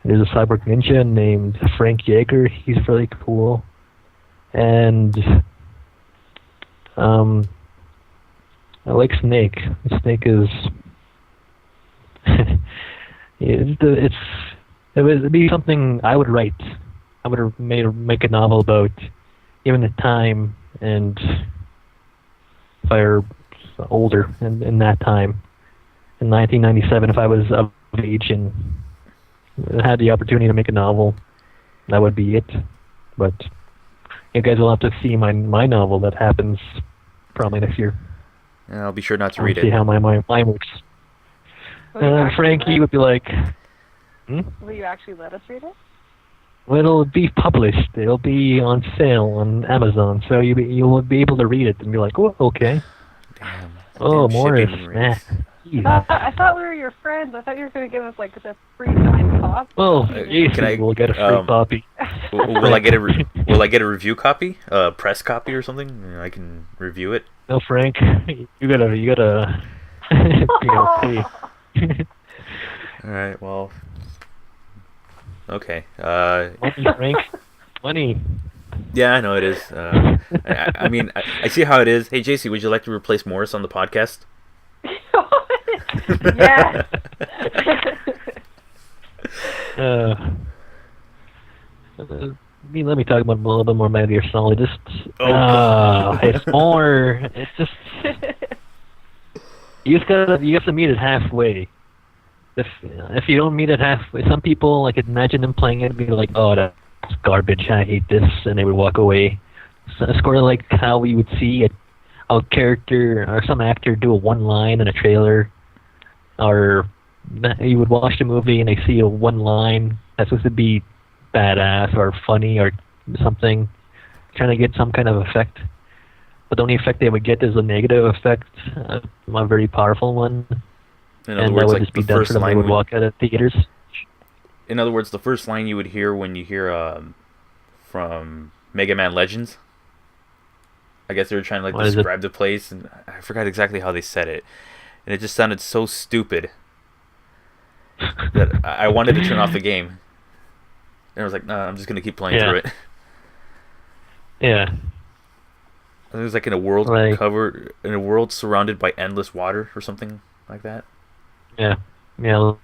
There's a cyborg ninja named Frank Yeager. He's really cool. And I like Snake. Snake is it would be something I would write. I would have make a novel about, given the time, and if I were older in that time, in 1997, if I was of age and had the opportunity to make a novel, that would be it. But you guys will have to see my novel that happens probably next year. And I'll be sure not to read it. See how my mind works. Frankie would be like, Will you actually let us read it? well, it'll be published. It'll be on sale on Amazon, so you'll be able to read it and be like, oh, okay. Damn. Oh, Damn Morris, shipping nah. rates. I thought we were your friends. I thought you were going to give us like the free signed copy. Well, can I- we'll get a free copy. Will I get a review copy, a press copy or something? I can review it. No, Frank, you gotta you gotta pay. All right. Well. Okay. Money, Frank. Money. Yeah, I know it is. I mean, I see how it is. Hey, JC, would you like to replace Morris on the podcast? Yes. Let me talk about a little bit more Metal Gear Solid. It's more. It's just you have to meet it halfway. If you don't meet it halfway, some people, like, imagine them playing it and be like, oh, that's garbage, I hate this, and they would walk away. So it's sort of like how we would see a character or some actor do a one line in a trailer, or you would watch the movie and they see a one line that's supposed to be badass or funny or something, trying to get some kind of effect. But the only effect they would get is a negative effect, a very powerful one. In other words, like the first line would walk out of theaters. In other words, the first line you would hear when you hear from Mega Man Legends. I guess they were trying to like describe the place, and I forgot exactly how they said it, and it just sounded so stupid that I wanted to turn off the game. And I was like, no, I'm just gonna keep playing through it. Yeah. It was like in a world surrounded by endless water or something like that. Yeah,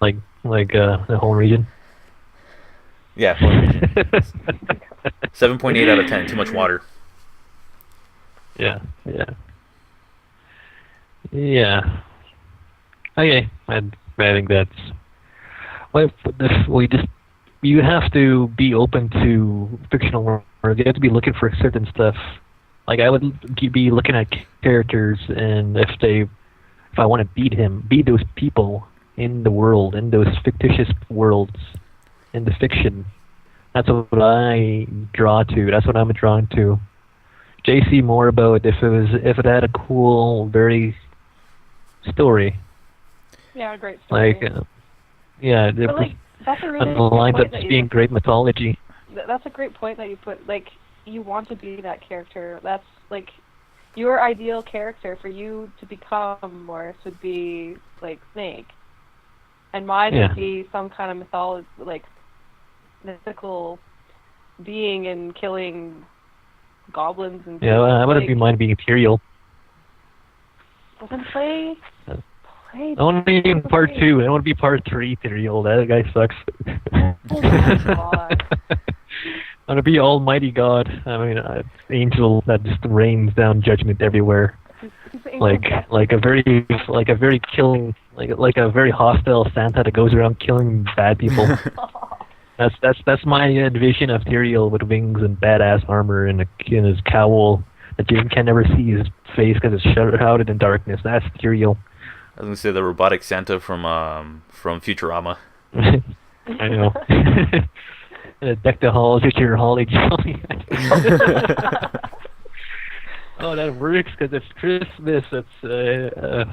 like the whole region. Yeah, whole region. 7.8 out of 10. Too much water. Yeah. Okay, I think that's. You have to be open to fictional world. You have to be looking for certain stuff. Like, I would be looking at characters, and if I want to beat those people in the world, in those fictitious worlds, in the fiction, that's what I draw to. That's what I'm drawn to. JC more about if it had a cool, very story. Yeah, a great story. That's a really lines up as being great mythology. That's a great point that you put. Like, you want to be that character. That's like your ideal character for you to become Morris would be like Snake. And mine Yeah. would be some kind of mythical being and killing goblins and Yeah, I would like, be mine being Tyrael. Well, then play. I want to be in part 2. I want to be part 3 Tyrael. That guy sucks. Oh my god. I want to be Almighty God. I mean, angel that just rains down judgment everywhere. Like a very killing, like a very hostile Santa that goes around killing bad people. That's my vision of Tyrael with wings and badass armor and in his cowl that you can never see his face because it's shrouded in darkness. That's Tyrael. I was gonna say the robotic Santa from Futurama. I know. Deck the halls with your holly jolly. Oh, that works because it's Christmas. It's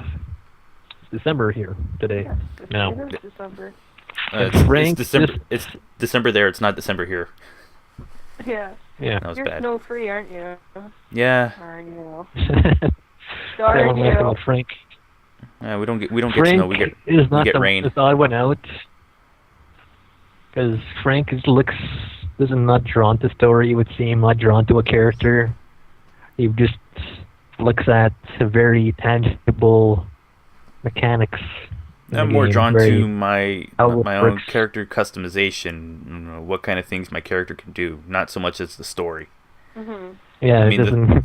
December here today. Yes, No. it is December. It's December. It's December there. It's not December here. Yeah. Yeah. That was You're bad. snow-free, aren't you? Yeah. Darn you. That Darn one left you. about Frank. We don't get Frank snow. We get is not get the rain. odd one out because Frank is not drawn to story. It would seem not drawn to a character. He just looks at very tangible mechanics. in the I'm more game, drawn very- to my how it own works. character customization. You know, what kind of things my character can do, not so much as the story. Mm-hmm. Yeah, I it mean, doesn't.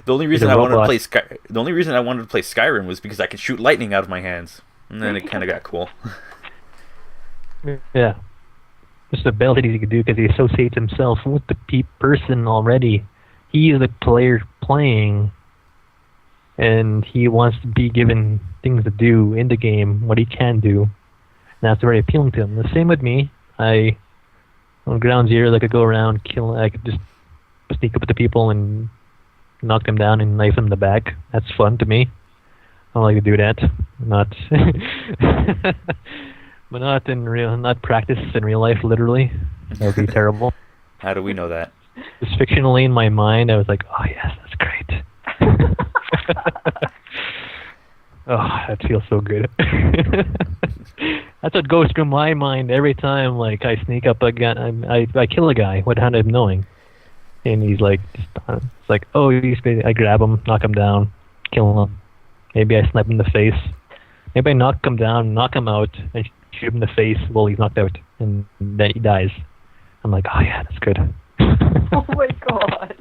The only He's reason a I wanted to robot. play the only reason I wanted to play Skyrim was because I could shoot lightning out of my hands, and then it kind of got cool. Yeah. Just the abilities he can do because he associates himself with the person already. He is the player playing, and he wants to be given things to do in the game, what he can do. And that's very appealing to him. The same with me. On Ground Zero, I could go around, I could just sneak up to people and knock them down and knife them in the back. That's fun to me. I like to do that. Not... But not practice in real life, literally. That would be terrible. How do we know that? Just fictionally in my mind, I was like, oh yes, that's great. Oh, that feels so good. That's what goes through my mind every time. Like I sneak up again, I kill a guy without him knowing, and he's like, it's like, oh, I grab him, knock him down, kill him. Maybe I snap him in the face. Maybe I knock him down, knock him out, and shoot him in the face while he's knocked out, and then he dies. I'm like, oh yeah, that's good. Oh my god.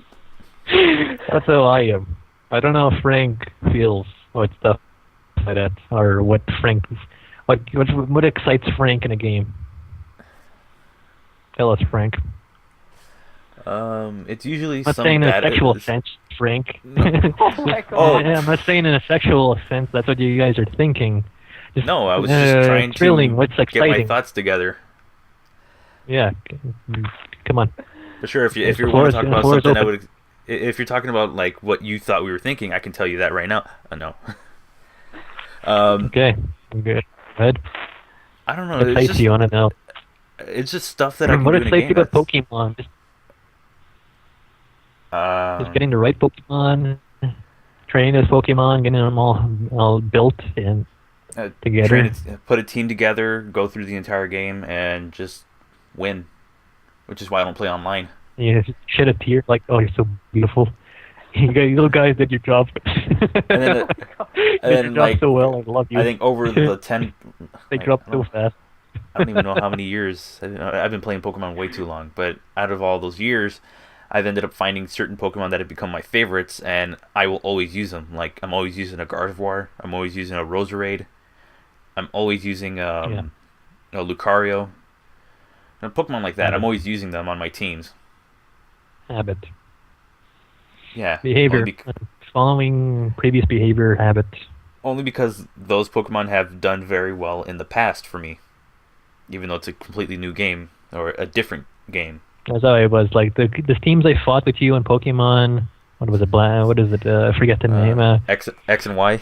That's how I am. I don't know how Frank feels about stuff like that, or what excites Frank in a game. Tell us, Frank. It's usually I'm not some saying in a bad. sexual sense, Frank. Oh my god. Yeah, I'm not saying in a sexual sense. That's what you guys are thinking. Just, No, I was just trying thrilling. to What's get my exciting? thoughts together. Yeah, come on. For sure, if you The want to floor talk is- about the floor is something, open. if you're talking about like what you thought we were thinking, I can tell you that right now. No. Okay, good. Good. I don't know. What excites you? I want to know. It's just stuff that I can What do in a excites game. you about Pokemon? Just getting the right Pokemon, training those Pokemon, getting them all built and together. Put a team together, go through the entire game, and just win. Which is why I don't play online. You shed a tear like, oh, you're so beautiful. You little guys did your job. And then, You did your job so well. I love you. I think over the 10... They grew up so fast. I don't even know how many years. I've been playing Pokemon way too long. But out of all those years, I've ended up finding certain Pokemon that have become my favorites, and I will always use them. Like, I'm always using a Gardevoir. I'm always using a Roserade. I'm always using a Lucario. And Pokemon like that, I'm always using them on my teams. Habit. Yeah. Behavior. Following previous behavior habit. Only because those Pokemon have done very well in the past for me. Even though it's a completely new game, or a different game. That's how it was. Like, the teams I fought with you in Pokemon, what was it, what is it, I forget the name. X and Y?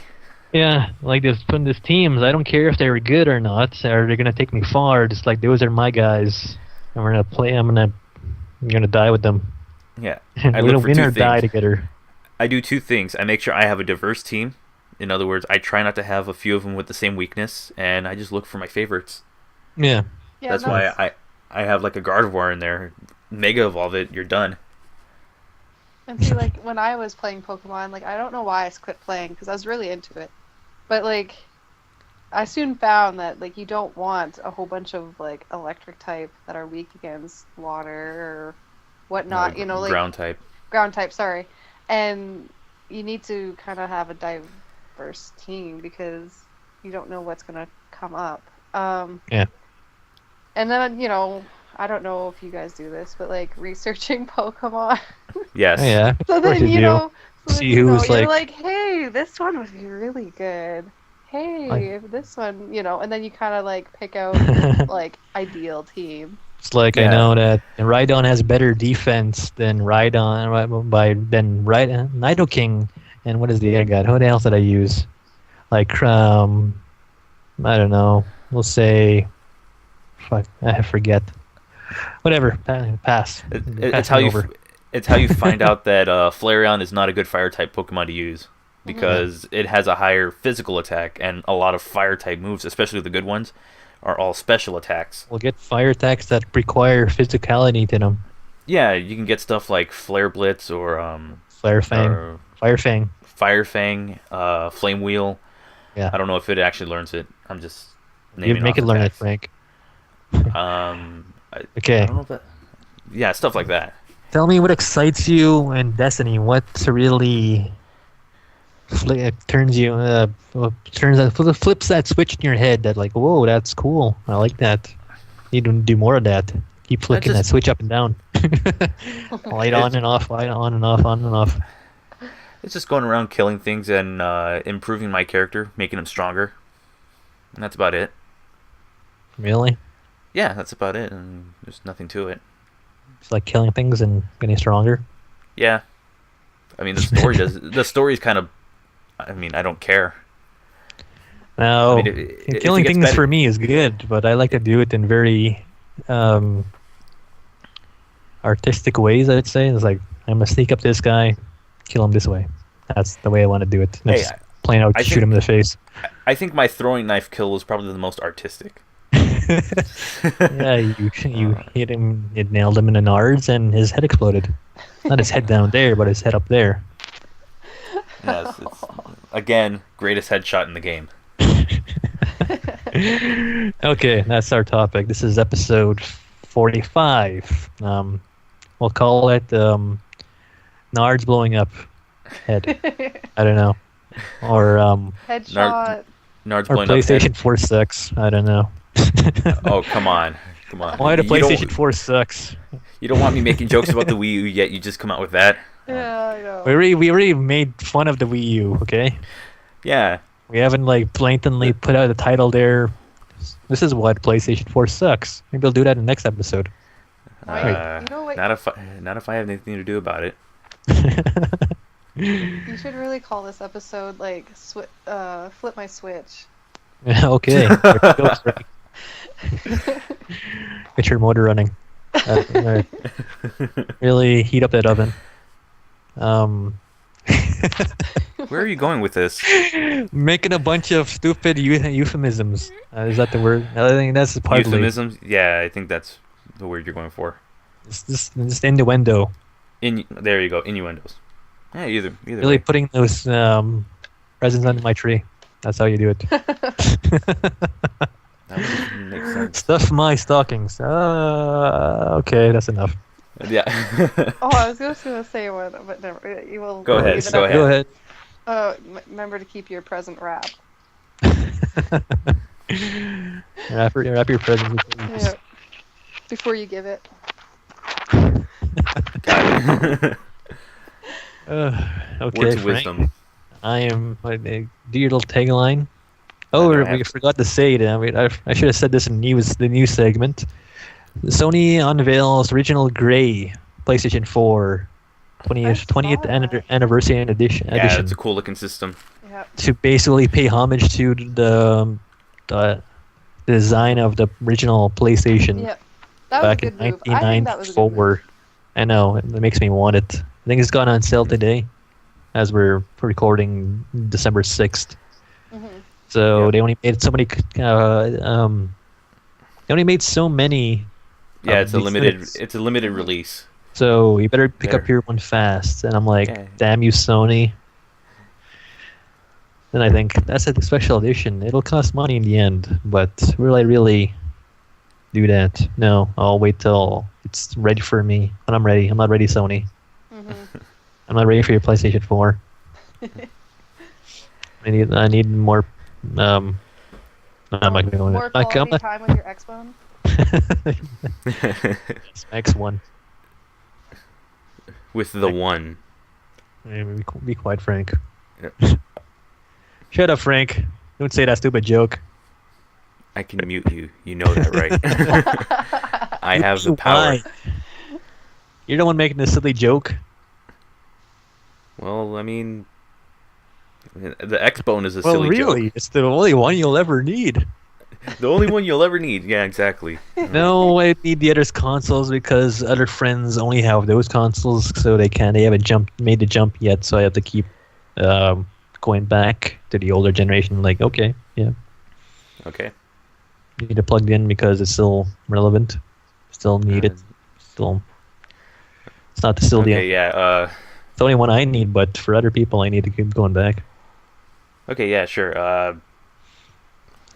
Yeah, like these teams, I don't care if they were good or not, or they're gonna take me far. Just like those are my guys, and we're gonna play. I'm gonna die with them. Yeah, We're gonna win or die together. I do two things. I make sure I have a diverse team, In other words, I try not to have a few of them with the same weakness, and I just look for my favorites. Yeah. Yeah, That's why I have like a Gardevoir in there. Mega evolve it, you're done. And see, like, when I was playing Pokemon, like, I don't know why I quit playing, because I was really into it. But, like, I soon found that, like, you don't want a whole bunch of, like, electric type that are weak against water or whatnot, you know, like... Ground type. Ground type, sorry. And you need to kind of have a diverse team, because you don't know what's going to come up. Yeah. And then, you know... I don't know if you guys do this, but like researching Pokemon. Yes. Oh, yeah. So Of course then you do. See who's you're like, like, hey, this one would be really good. Hey, this one, you know, and then you kind of like pick out like ideal team. It's like I know that Rhydon has better defense than Nidoking, and what is the other guy? Who else did I use? Like I don't know. We'll say, fuck, I forget. Whatever, pass. It's how you find out that Flareon is not a good fire type Pokemon to use, because it has a higher physical attack, and a lot of fire type moves, especially the good ones, are all special attacks. We'll get fire attacks that require physicality to them. Yeah, you can get stuff like Flare Blitz or Fire Fang, Fire Fang, Flame Wheel. Yeah. I don't know if it actually learns it. I'm just You naming make off it learn it, attacks. Frank. I Okay. don't know if that... Yeah, stuff like that. Tell me what excites you in Destiny. What really turns you flips that switch in your head that like, whoa, that's cool. I like that. Need to do more of that. Keep flicking that switch up and down. Light on and off, light on and off, on and off. It's just going around killing things and improving my character, making him stronger. And that's about it. Really? Yeah, that's about it, and there's nothing to it. It's like killing things and getting stronger. Yeah. I mean, the story does. The story's kind of... I mean, I don't care. No, I mean, killing things for me is good, but I like to do it in very artistic ways, I'd say. It's like, I'm going to sneak up this guy, kill him this way. That's the way I want to do it. Just plain out shoot him in the face. I think my throwing knife kill was probably the most artistic. Yeah, you hit him, it nailed him in the nards, and his head exploded. Not his head down there, but his head up there. Yes, it's, again, greatest headshot in the game. Okay, that's our topic. This is episode 45. We'll call it Nards Blowing Up Head. I don't know. Or Headshot. Nards or Blowing Up PlayStation Head. 4 sucks. I don't know. Oh, come on. Why the PlayStation 4 sucks? You don't want me making jokes about the Wii U, yet you just come out with that? Yeah, I know. We already made fun of the Wii U, okay? Yeah. We haven't like blatantly put out a title there. This is what PlayStation 4 sucks. Maybe I'll do that in the next episode. You know what? Not if I have anything to do about it. You should really call this episode like flip my switch. Okay. Get your motor running. Right. Really heat up that oven. Where are you going with this? Making a bunch of stupid euphemisms. Is that the word? I think that's partly. Euphemisms? Yeah, I think that's the word you're going for. It's just innuendo. There you go, innuendos. Yeah, either Really way. putting those presents under my tree. That's how you do it. That would make sense. Stuff my stockings. Okay, that's enough. Yeah. Oh, I was just gonna say one, but never. You will. Go ahead, leave it go up. ahead. Go ahead. Remember to keep your present wrapped. Wrap your presents. Yeah. Before you give it. Got it. Okay, Words of Frank. wisdom. I am. Do your little tagline. Oh, we forgot to say it. I should have said this in the news segment. Sony unveils original gray PlayStation 4 20th anniversary edition. Yeah, it's a cool looking system. Yeah. To basically pay homage to the design of the original PlayStation Yep. That was back a in good move. I think that was a good move. 1994. I know, it makes me want it. I think it's gone on sale today. as we're recording December 6th. Mm-hmm. So Yep. they only made so many. They only made so many. Yeah, it's a these limited. units. It's a limited release. So you better pick up There. your one fast. And I'm like, Yeah. damn you, Sony. Then I think that's a special edition. It'll cost money in the end, but will I really do that? No, I'll wait till it's ready for me. When I'm ready. I'm not ready, Sony. Mm-hmm. I'm not ready for your PlayStation 4. I need more. I'm not gonna go in More it. I'm quality not- time with your Xbone. It's X1. With the one. Be quite frank. Yep. Shut up, Frank. Don't say that stupid joke. I can mute you. You know that, right? I have the power. Why? You're the one making this silly joke. Well, I mean, the X-Bone is a Well, silly really, joke. it's the only one you'll ever need. The only one you'll ever need. Yeah, exactly. No, I need the other consoles because other friends only have those consoles, so they haven't made the jump yet. So I have to keep going back to the older generation. Like, okay, yeah, Okay. you need to plug it in because it's still relevant, still needed, still. It's not still the Okay, yeah. it's the only one I need, but for other people, I need to keep going back. Okay, yeah, sure.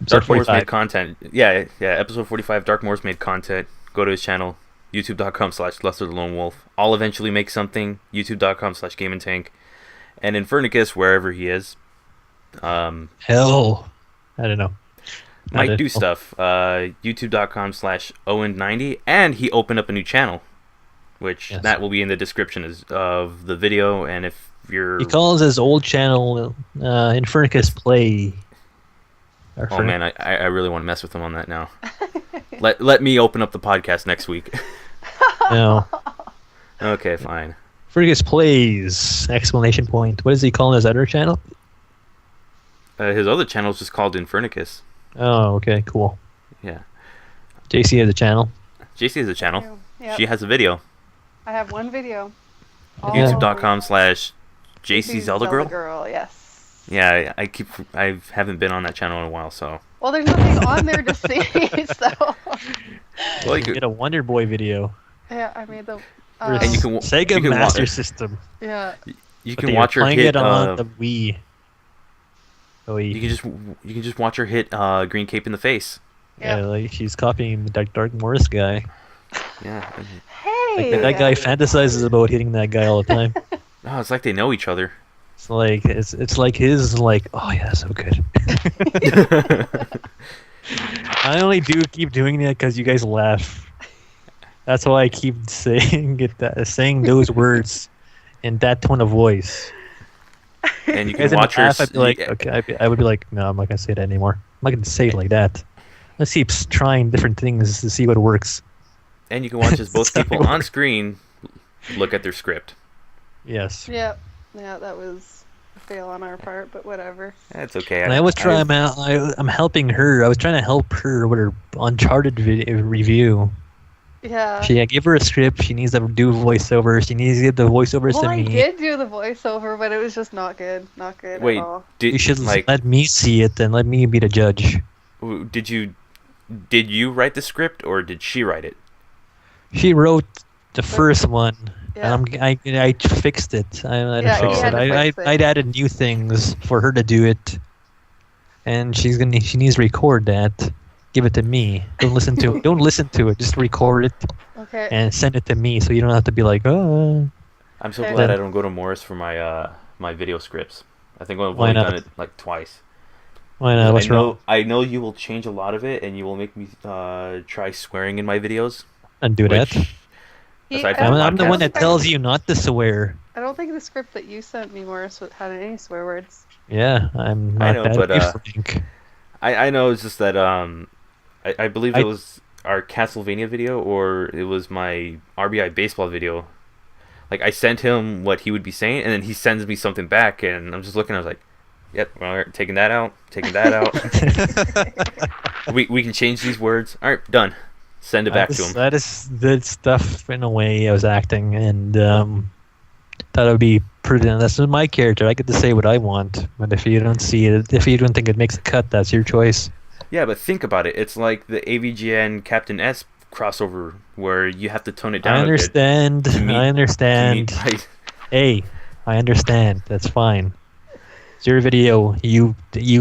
Episode Dark Morris 45. made content. Yeah, episode 45, Dark Morris made content. Go to his channel, youtube.com/Lester the Lone Wolf. I'll eventually make something, youtube.com/GaminTank. And Infernicus, wherever he is, Hell, I don't know. might do stuff. youtube.com/Owen90. And he opened up a new channel, which Yes. that will be in the description of the video. And if you're... He calls his old channel Infernicus Play. Or Oh man, I really want to mess with him on that now. Let me open up the podcast next week. No. Okay, fine. Fergus Plays! Exclamation point. What does he call his other channel? His other channel is just called Infernicus. Oh, okay, cool. Yeah. JC has a channel. JC has a channel. Yep. She has a video. I have one video. Yeah. youtube.com/JaceeZeldaGirl. Girl, yes. Yeah, I haven't been on that channel in a while, so. Well, there's nothing on there to see, so. Well, you He could, did a Wonder Boy video. Yeah, I made the. For And you can Sega you can Master wa- System. Yeah. you But can they watch were her playing hit. it on the Wii. Oh, You can just watch her hit Green Cape in the face. yeah, Yeah. like she's copying the Dark Morris guy. Yeah. Hey. Like that guy fantasizes about hitting that guy all the time. Oh, it's like they know each other. It's like it's like his like, oh yeah, so good. I only keep doing that because you guys laugh. That's why I keep saying those words in that tone of voice. And you You guys can didn't watch her. laugh, I'd be like, okay, I would be like, no, I'm not gonna say that anymore. I'm not gonna say it like that. Let's keep trying different things to see what works. And you can watch as both Sorry, people what? on screen look at their script. Yes. Yeah. Yeah, that was a fail on our part, but whatever. That's okay. And I was trying. I'm helping her. I was trying to help her with her Uncharted review. Yeah. I gave her a script. She needs to do voiceover. She needs to get the voiceovers Well, to I me. did do the voiceover, but it was just not good. Not good Wait, at all. You should like let me see it and let me be the judge. did you write the script or did she write it? She wrote the first one, Yeah. and I fixed it. I Yeah, you fixed had it. to I fix it. I'd added new things for her to do it, and she needs to record that. Give it to me. Don't listen to it. Just record it Okay. and send it to me, so you don't have to be like, oh. I'm so Okay. glad I don't go to Morris for my my video scripts. I think I've Why only not? done it like twice. Why not? What's wrong? I know you will change a lot of it, and you will make me try swearing in my videos. And do that. Which, aside I'm, from I'm the one podcast. that tells you not to swear. I don't think the script that you sent me, Morris, had any swear words. Yeah, I'm not I know, that but, frank. I know it's just that I believe I- it was our Castlevania video or it was my RBI baseball video. Like I sent him what he would be saying, and then he sends me something back, and I'm just looking. I was like, "Yep, all right, taking that out, taking that out. we can change these words. All right, done. Send it back to him." That is good stuff in a way. I was acting, and thought it would be prudent. That's my character. I get to say what I want. But if you don't see it, if you don't think it makes a cut, that's your choice. Yeah, but think about it. It's like the AVGN Captain S crossover where you have to tone it down I understand. a bit. I understand. Hey, I understand. That's fine. It's your video. You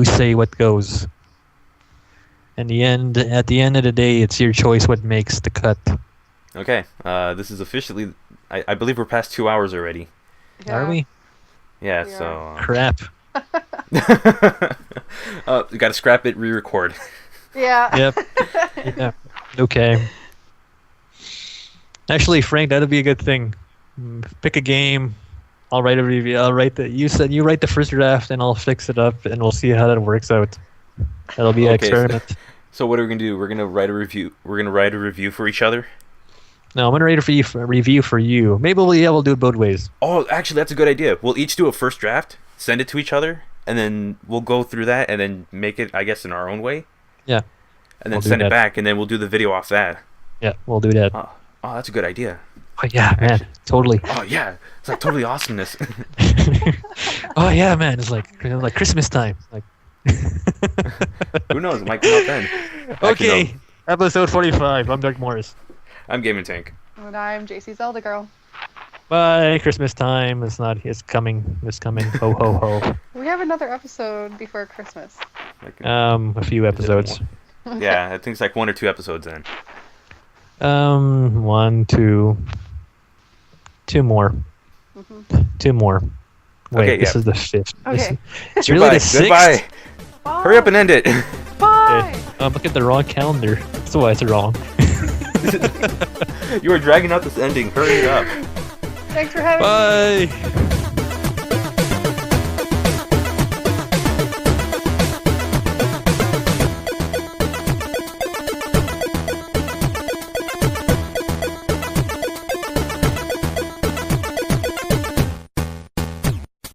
say what goes. At the end of the day, it's your choice what makes the cut. Okay, this is officially... I believe we're past 2 hours already. Yeah. Are we? Yeah, We are. so... Crap. We gotta scrap it, re-record. Yeah. Yep. Yeah. Okay. Actually, Frank, that'd be a good thing. Pick a game. I'll write a review. I'll write the. You said you write the first draft, and I'll fix it up, and we'll see how that works out. That'll be an Okay, experiment. So what are we gonna do? We're gonna write a review. We're gonna write a review for each other. No, I'm gonna write a review for you. Maybe we'll do it both ways. Oh, actually, that's a good idea. We'll each do a first draft, send it to each other, and then we'll go through that and then make it, I guess, in our own way. Yeah. And then We'll do send it that. back, and then we'll do the video off that. Yeah, we'll do that. Oh, that's a good idea. Oh yeah, man, totally. Oh yeah, it's like totally awesomeness. Oh yeah, man, it's like Christmas time. Like. Who knows? It might come out then. Actually, Okay, no. episode 45. I'm Dark Morris. I'm GaminTank. And I'm JaceeZeldaGirl. Bye. Christmas time. It's not. It's coming. It's coming. Ho ho ho. We have another episode before Christmas. Like, A few episodes. yeah, I think it's like 1 or 2 episodes then. 1, 2, 2 more. Mm-hmm. 2 more. Wait, Okay, this yeah. is the 5th. Okay. It's really the 6th. Goodbye. Bye. Hurry up and end it. Bye. I'm looking at the wrong calendar. That's why it's wrong. You were dragging out this ending. Hurry it up. Thanks for having me. Bye.